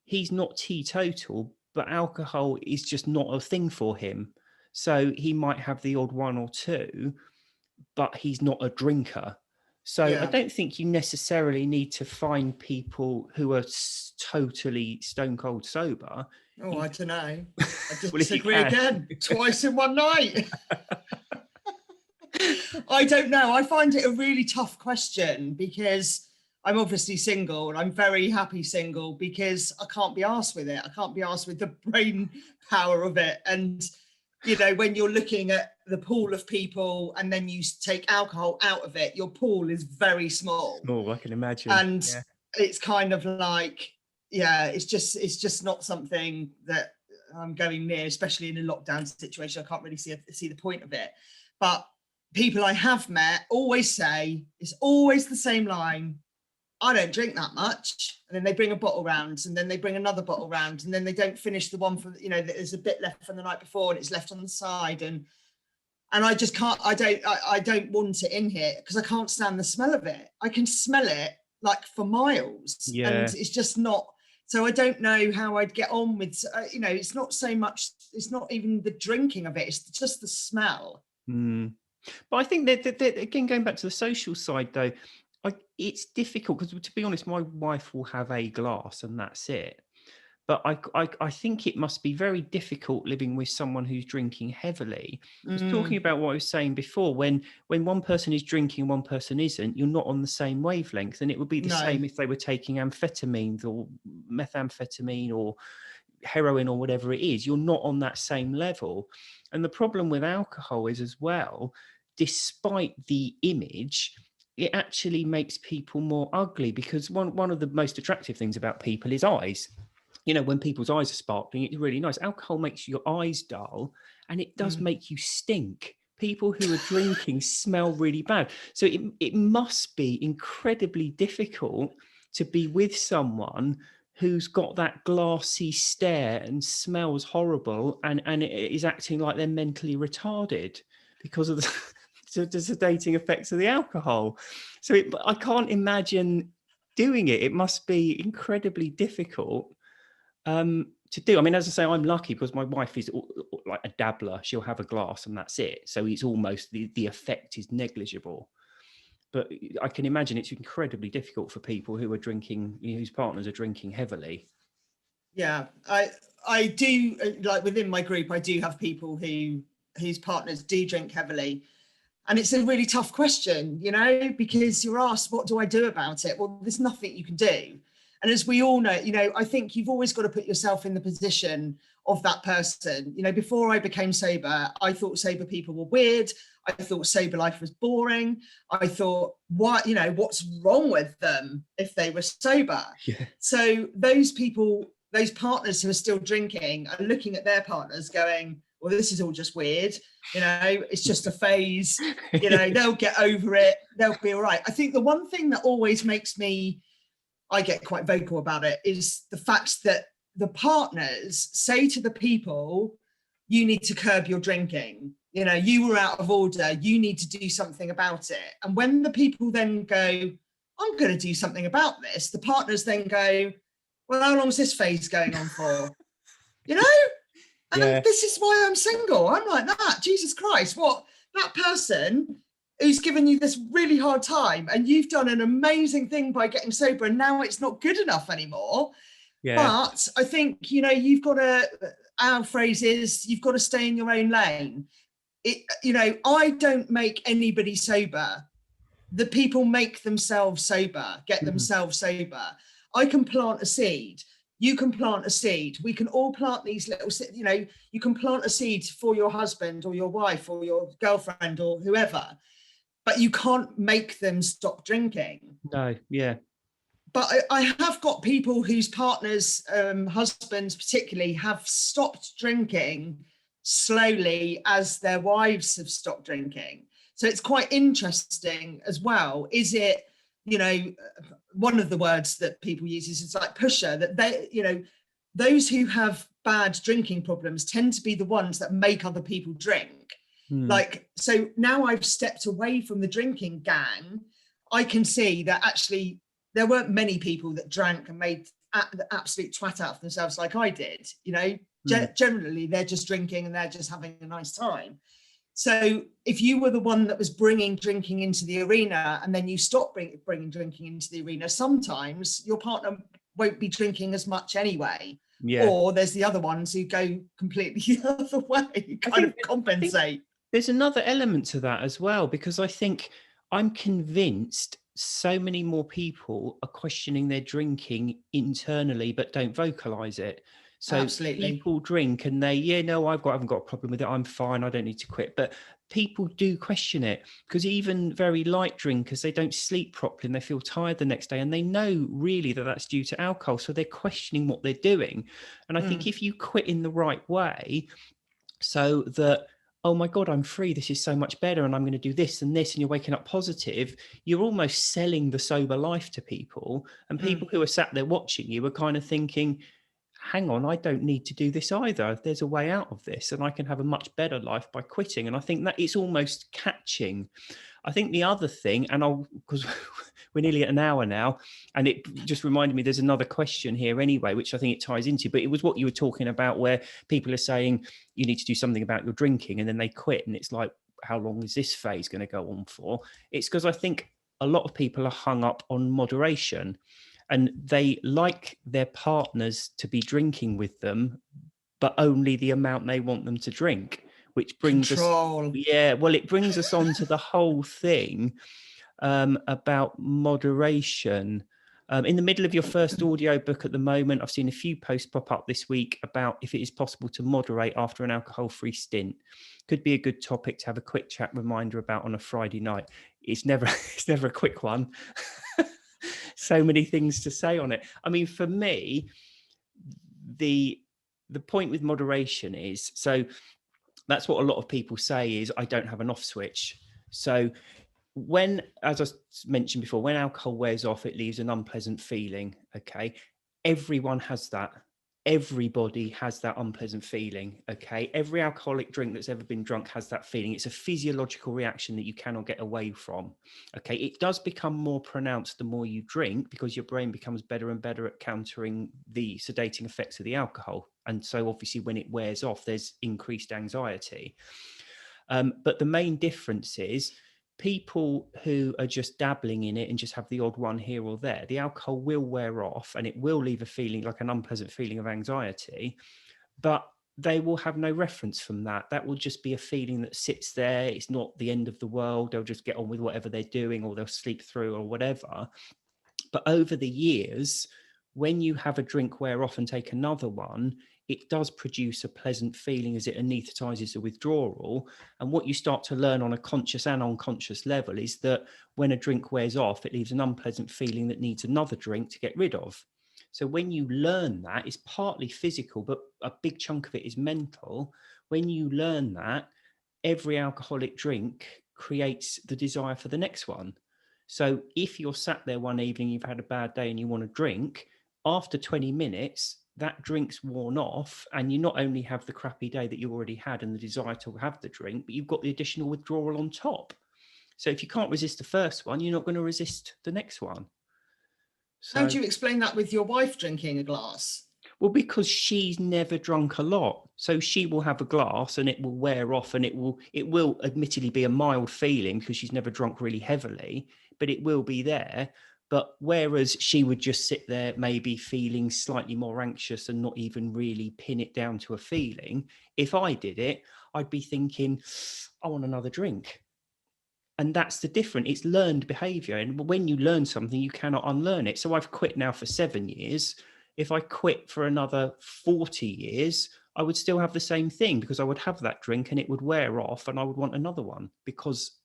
He's not teetotal, but alcohol is just not a thing for him. So he might have the odd one or two, but he's not a drinker. So I Yeah. don't think you necessarily need to find people who are totally stone cold sober. Oh, I don't know. I Well, if you disagree can. again. Twice in one night. I don't know. I find it a really tough question because I'm obviously single and I'm very happy single because I can't be arsed with it. I can't be arsed with the brain power of it. And, you know, when you're looking at the pool of people and then you take alcohol out of it, your pool is very small. Oh, I can imagine. And Yeah. it's kind of like, yeah, it's just not something that I'm going near, especially in a lockdown situation. I can't really see the point of it. But people I have met always say, it's always the same line, I don't drink that much. And then they bring a bottle round, and then they bring another bottle round, and then they don't finish the one from, you know, there's a bit left from the night before and it's left on the side. And I just can't, I don't want it in here because I can't stand the smell of it. I can smell it like for miles. Yeah. And it's just not, so I don't know how I'd get on with, you know, it's not so much, it's not even the drinking of it, it's just the smell. Mm. But I think that again, going back to the social side, though, it's difficult because, to be honest, my wife will have a glass and that's it. But I think it must be very difficult living with someone who's drinking heavily. Because talking about what I was saying before, when one person is drinking and one person isn't, you're not on the same wavelength. And it would be the same if they were taking amphetamines or methamphetamine or heroin or whatever it is. You're not on that same level. And the problem with alcohol is as well, despite the image, it actually makes people more ugly, because one of the most attractive things about people is eyes. You know, when people's eyes are sparkling, it's really nice. Alcohol makes your eyes dull, and it does make you stink. People who are drinking smell really bad. So it must be incredibly difficult to be with someone who's got that glassy stare and smells horrible and it is acting like they're mentally retarded because of the sedating effects of the alcohol. So I can't imagine doing it. It must be incredibly difficult to do. I mean, as I say, I'm lucky because my wife is like a dabbler. She'll have a glass and that's it. So it's almost the effect is negligible. But I can imagine it's incredibly difficult for people who are drinking, whose partners are drinking heavily. Yeah, I do, like within my group, I do have people whose partners do drink heavily. And it's a really tough question, you know, because you're asked, what do I do about it? Well, there's nothing you can do. And as we all know, you know, I think you've always got to put yourself in the position of that person. You know, before I became sober, I thought sober people were weird. I thought sober life was boring. I thought, what, you know, what's wrong with them if they were sober? Yeah. So those people, those partners who are still drinking are looking at their partners going, well, this is all just weird. You know, it's just a phase. You know, they'll get over it. They'll be all right. I think the one thing that always makes me, I get quite vocal about it, is the fact that the partners say to the people, you need to curb your drinking. You know, you were out of order. You need to do something about it. And when the people then go, I'm going to do something about this, the partners then go, well, how long is this phase going on for? You know? And this is why I'm single. I'm like that. Jesus Christ, what? That person who's given you this really hard time and you've done an amazing thing by getting sober and now it's not good enough anymore. Yeah. But I think, you know, you've got to, our phrase is, you've got to stay in your own lane. You know, I don't make anybody sober. The people make themselves sober, get themselves sober. I can plant a seed. You can plant a seed. We can all plant these little, you know, you can plant a seed for your husband or your wife or your girlfriend or whoever, but you can't make them stop drinking. No, yeah. But I have got people whose partners, husbands particularly, have stopped drinking slowly as their wives have stopped drinking. So it's quite interesting as well. Is it, you know, one of the words that people use is it's like pusher, that they, you know, those who have bad drinking problems tend to be the ones that make other people drink. Like, so now I've stepped away from the drinking gang, I can see that actually there weren't many people that drank and made the absolute twat out of themselves like I did. You know, generally they're just drinking and they're just having a nice time. So if you were the one that was bringing drinking into the arena and then you stop bringing drinking into the arena, sometimes your partner won't be drinking as much anyway. Yeah. Or there's the other ones who go completely the other way, kind of compensate. There's another element to that as well, because I think I'm convinced so many more people are questioning their drinking internally but don't vocalize it. So absolutely, people drink and they, I haven't got a problem with it, I'm fine, I don't need to quit. But people do question it, because even very light drinkers, they don't sleep properly and they feel tired the next day, and they know really that that's due to alcohol, so they're questioning what they're doing. And I think if you quit in the right way, so that, oh my God, I'm free, this is so much better, and I'm going to do this and this, and you're waking up positive, you're almost selling the sober life to people. And people who are sat there watching you are kind of thinking, hang on, I don't need to do this either. There's a way out of this, and I can have a much better life by quitting. And I think that it's almost catching. I think the other thing, and because we're nearly at an hour now, and it just reminded me there's another question here anyway, which I think it ties into, but it was what you were talking about, where people are saying you need to do something about your drinking and then they quit. And it's like, how long is this phase going to go on for? It's because I think a lot of people are hung up on moderation, and they like their partners to be drinking with them, but only the amount they want them to drink, which brings control. It brings us on to the whole thing about moderation. In the middle of your first audio book at the moment, I've seen a few posts pop up this week about if it is possible to moderate after an alcohol-free stint. Could be a good topic to have a quick chat reminder about on a Friday night. It's never a quick one. So many things to say on it. I mean, for me, the point with moderation is, so that's what a lot of people say is, I don't have an off switch. So when, as I mentioned before, when alcohol wears off, it leaves an unpleasant feeling. Okay. Everyone has that. Everybody has that unpleasant feeling. Okay. Every alcoholic drink that's ever been drunk has that feeling. It's a physiological reaction that you cannot get away from. Okay. It does become more pronounced the more you drink, because your brain becomes better and better at countering the sedating effects of the alcohol. And so obviously when it wears off, there's increased anxiety. But the main difference is, people who are just dabbling in it and just have the odd one here or there, the alcohol will wear off and it will leave a feeling, like an unpleasant feeling of anxiety, but they will have no reference from that. That will just be a feeling that sits there. It's not the end of the world. They'll just get on with whatever they're doing, or they'll sleep through or whatever. But over the years, when you have a drink wear off and take another one, it does produce a pleasant feeling as it anesthetizes the withdrawal. And what you start to learn on a conscious and unconscious level is that when a drink wears off, it leaves an unpleasant feeling that needs another drink to get rid of. So when you learn that, it's partly physical, but a big chunk of it is mental. When you learn that, every alcoholic drink creates the desire for the next one. So if you're sat there one evening, you've had a bad day and you want to drink, after 20 minutes, that drink's worn off, and you not only have the crappy day that you already had and the desire to have the drink, but you've got the additional withdrawal on top. So if you can't resist the first one, you're not going to resist the next one. So, how do you explain that with your wife drinking a glass? Well, because she's never drunk a lot. So she will have a glass and it will wear off, and it will admittedly be a mild feeling because she's never drunk really heavily, but it will be there. But whereas she would just sit there maybe feeling slightly more anxious and not even really pin it down to a feeling, if I did it, I'd be thinking, I want another drink. And that's the difference. It's learned behavior. And when you learn something, you cannot unlearn it. So I've quit now for 7 years. If I quit for another 40 years, I would still have the same thing, because I would have that drink and it would wear off and I would want another one, because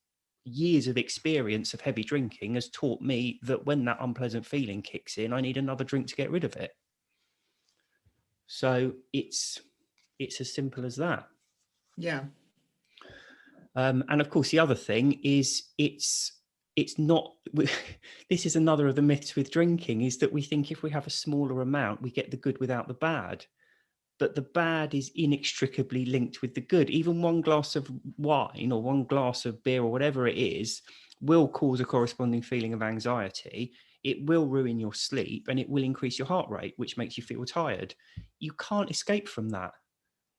years of experience of heavy drinking has taught me that when that unpleasant feeling kicks in, I need another drink to get rid of it. So it's as simple as that. Yeah. And of course, the other thing is, it's it's not, this is another of the myths with drinking, is that we think if we have a smaller amount, we get the good without the bad. But the bad is inextricably linked with the good. Even one glass of wine or one glass of beer or whatever it is will cause a corresponding feeling of anxiety. It will ruin your sleep and it will increase your heart rate, which makes you feel tired. You can't escape from that.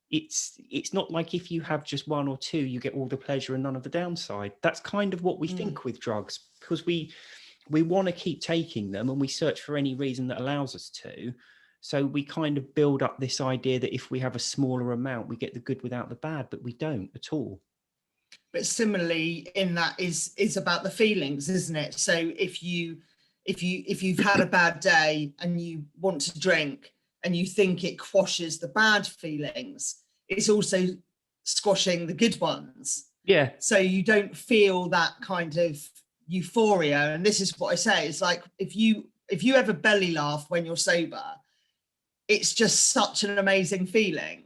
It's not like if you have just one or two, you get all the pleasure and none of the downside. That's kind of what we think with drugs, because we want to keep taking them and we search for any reason that allows us to. So we kind of build up this idea that if we have a smaller amount, we get the good without the bad, but we don't at all. But similarly, in that is about the feelings, isn't it? So if you've had a bad day and you want to drink and you think it quashes the bad feelings, it's also squashing the good ones. Yeah. So you don't feel that kind of euphoria. And this is what I say, it's like if you ever belly laugh when you're sober, it's just such an amazing feeling,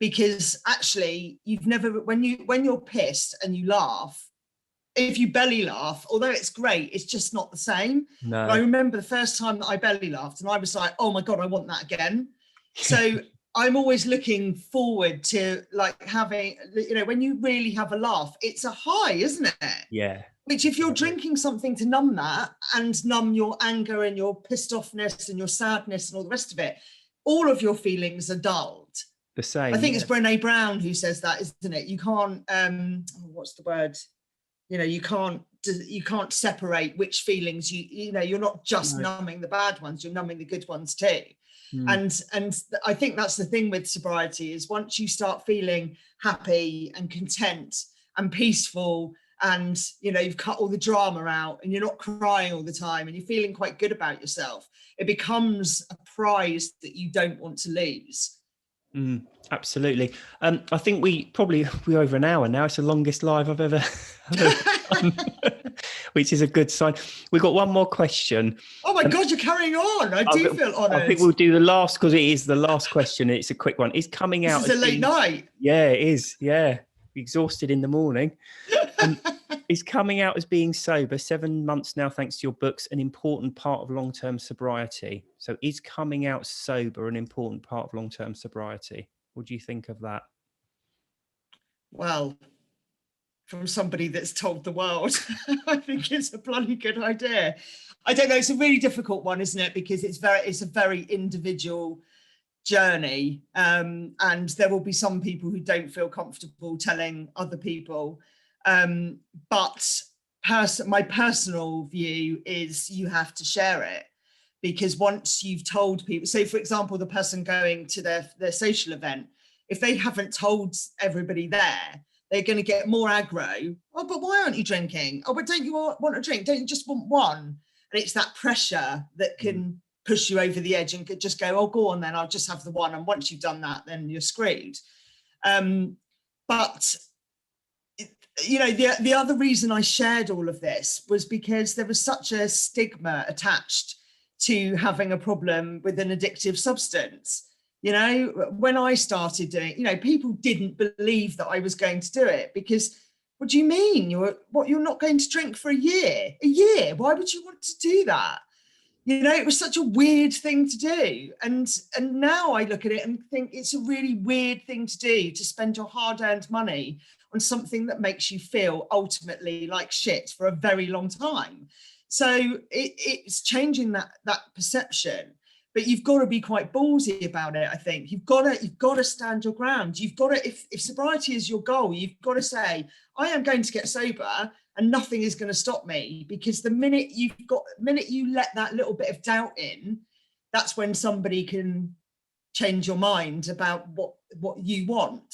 because actually you've never, when you're pissed and you laugh, if you belly laugh, although it's great, it's just not the same. No. I remember the first time that I belly laughed and I was like, oh my God, I want that again. So I'm always looking forward to like having, when you really have a laugh, it's a high, isn't it? Yeah. Which if you're drinking something to numb that and numb your anger and your pissed offness and your sadness and all the rest of it, all of your feelings are dulled. The same. I think it's Brené Brown who says that, isn't it? You can't, what's the word? You can't separate which feelings you're not just numbing the bad ones, you're numbing the good ones too. And I think that's the thing with sobriety, is once you start feeling happy and content and peaceful, and you've cut all the drama out and you're not crying all the time and you're feeling quite good about yourself, it becomes a prize that you don't want to lose. Absolutely. I think we're over an hour now. It's the longest live I've ever done, which is a good sign. We've got one more question. Oh my God, you're carrying on. I do feel honoured. I think we'll do the last, because it is the last question. It's a quick one. It's coming out. This is a late night. Yeah, it is. Yeah. Exhausted in the morning. Is coming out as being sober 7 months now, thanks to your books, an important part of long-term sobriety? So is coming out sober an important part of long-term sobriety? What do you think of that? Well, from somebody that's told the world, I think it's a bloody good idea. I don't know, it's a really difficult one, isn't it? Because it's a very individual journey, and there will be some people who don't feel comfortable telling other people. But my personal view is you have to share it, because once you've told people, say for example, the person going to their social event, if they haven't told everybody there, they're going to get more aggro. Oh, but why aren't you drinking? Oh, but don't you want a drink? Don't you just want one? And it's that pressure that can push you over the edge and could just go, oh, go on then, I'll just have the one. And once you've done that, then you're screwed. But the other reason I shared all of this was because there was such a stigma attached to having a problem with an addictive substance. When I started doing, people didn't believe that I was going to do it, because what do you mean? You're not going to drink for a year? A year? Why would you want to do that? It was such a weird thing to do. And now I look at it and think it's a really weird thing to do, to spend your hard-earned money on something that makes you feel ultimately like shit for a very long time. So it's changing that perception. But you've got to be quite ballsy about it, I think. You've got to stand your ground. You've got to, if sobriety is your goal, you've got to say, I am going to get sober and nothing is going to stop me. Because the minute you let that little bit of doubt in, that's when somebody can change your mind about what you want.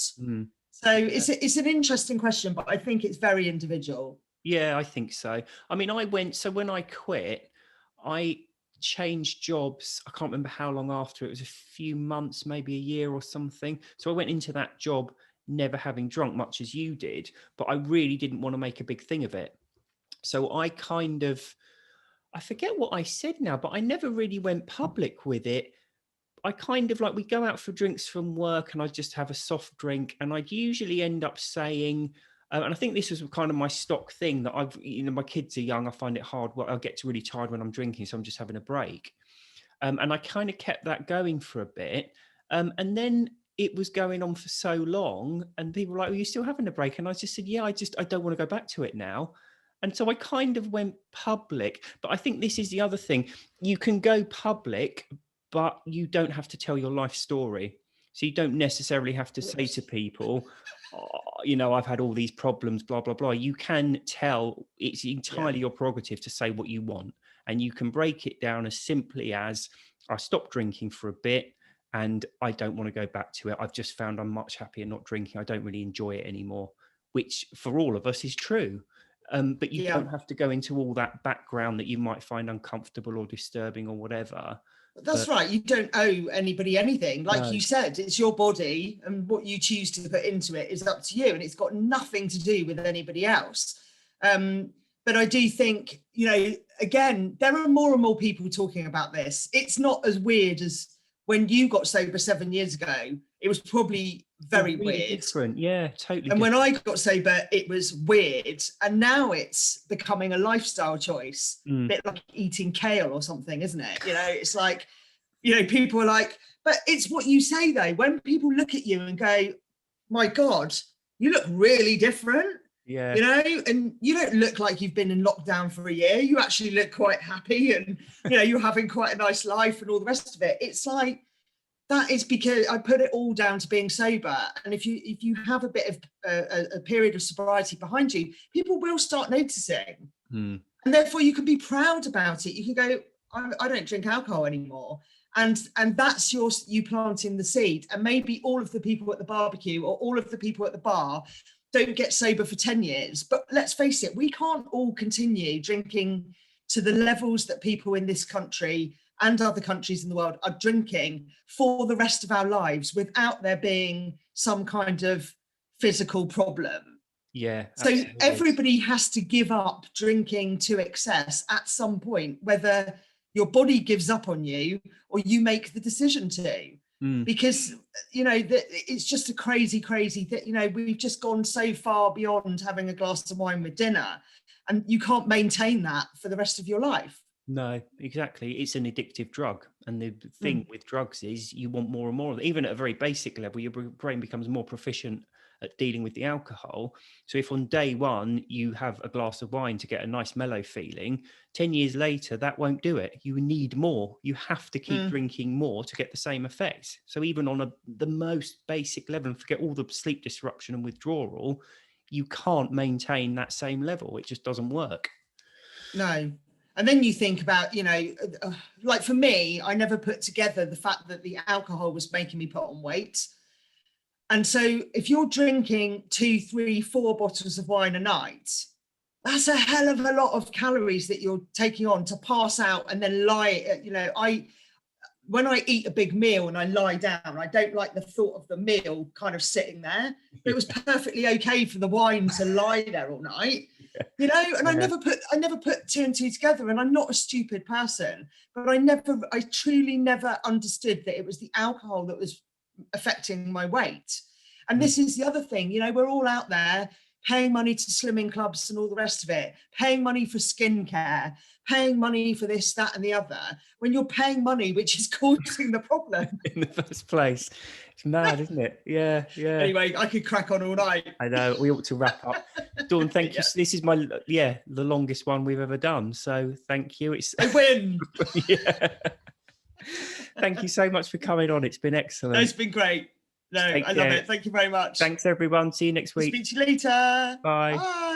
So it's an interesting question, but I think it's very individual. Yeah, I think so. I mean, when I quit, I changed jobs. I can't remember how long after. It was a few months, maybe a year or something. So I went into that job never having drunk, much as you did, but I really didn't want to make a big thing of it. So I forget what I said now, but I never really went public with it. I kind of we go out for drinks from work and I just have a soft drink, and I'd usually end up saying, And I think this was kind of my stock thing that my kids are young. I find it hard. Well, I get really tired when I'm drinking, so I'm just having a break. And I kind of kept that going for a bit. And then it was going on for so long, and people were like, "Are you still having a break?" And I just said, "Yeah, I don't want to go back to it now." And so I kind of went public. But I think this is the other thing. You can go public, but you don't have to tell your life story. So you don't necessarily have to say to people, oh, I've had all these problems, blah, blah, blah. You can tell, it's entirely your prerogative to say what you want. And you can break it down as simply as, I stopped drinking for a bit and I don't want to go back to it. I've just found I'm much happier not drinking. I don't really enjoy it anymore, which for all of us is true. But you don't have to go into all that background that you might find uncomfortable or disturbing or whatever. That's right. You don't owe anybody anything. Like you said, it's your body, and what you choose to put into it is up to you, and it's got nothing to do with anybody else. But I do think, again, there are more and more people talking about this. It's not as weird as when you got sober 7 years ago. It was probably very really weird. Different. Yeah, totally. And when I got sober, it was weird. And now it's becoming a lifestyle choice, a bit like eating kale or something, isn't it? It's like, people are like, but it's what you say though. When people look at you and go, my God, you look really different. Yeah. And you don't look like you've been in lockdown for a year. You actually look quite happy, and, you're having quite a nice life and all the rest of it. It's like, that is because I put it all down to being sober. And if you have a bit of a period of sobriety behind you, people will start noticing. And therefore you can be proud about it. You can go, I don't drink alcohol anymore. And that's you planting the seed. And maybe all of the people at the barbecue or all of the people at the bar don't get sober for 10 years. But let's face it, we can't all continue drinking to the levels that people in this country and other countries in the world are drinking for the rest of our lives without there being some kind of physical problem. Yeah. So absolutely. everybody has to give up drinking to excess at some point, whether your body gives up on you or you make the decision to. Because, it's just a crazy thing. We've just gone so far beyond having a glass of wine with dinner, and you can't maintain that for the rest of your life. No, exactly. It's an addictive drug. And the thing with drugs is you want more and more of it. Even at a very basic level, your brain becomes more proficient at dealing with the alcohol. So if on day one you have a glass of wine to get a nice mellow feeling, 10 years later, that won't do it. You need more. You have to keep drinking more to get the same effect. So even on the most basic level, and forget all the sleep disruption and withdrawal, you can't maintain that same level. It just doesn't work. No. And then you think about, like for me, I never put together the fact that the alcohol was making me put on weight. And so if you're drinking 2, 3, 4 bottles of wine a night, that's a hell of a lot of calories that you're taking on to pass out and then lie. When I eat a big meal and I lie down, I don't like the thought of the meal kind of sitting there. But it was perfectly okay for the wine to lie there all night. And I never put 2 and 2 together, and I'm not a stupid person, but I truly never understood that it was the alcohol that was affecting my weight. And this is the other thing, we're all out there paying money to slimming clubs and all the rest of it, paying money for skincare, paying money for this, that, and the other, when you're paying money which is causing the problem in the first place. It's mad, isn't it? Yeah. Anyway, I could crack on all night. I know. We ought to wrap up. Dawn, thank you. This is the longest one we've ever done. So thank you. I win. Yeah. Thank you so much for coming on. It's been excellent. No, it's been great. No, I love it. Thank you very much. Thanks, everyone. See you next week. Speak to you later. Bye. Bye.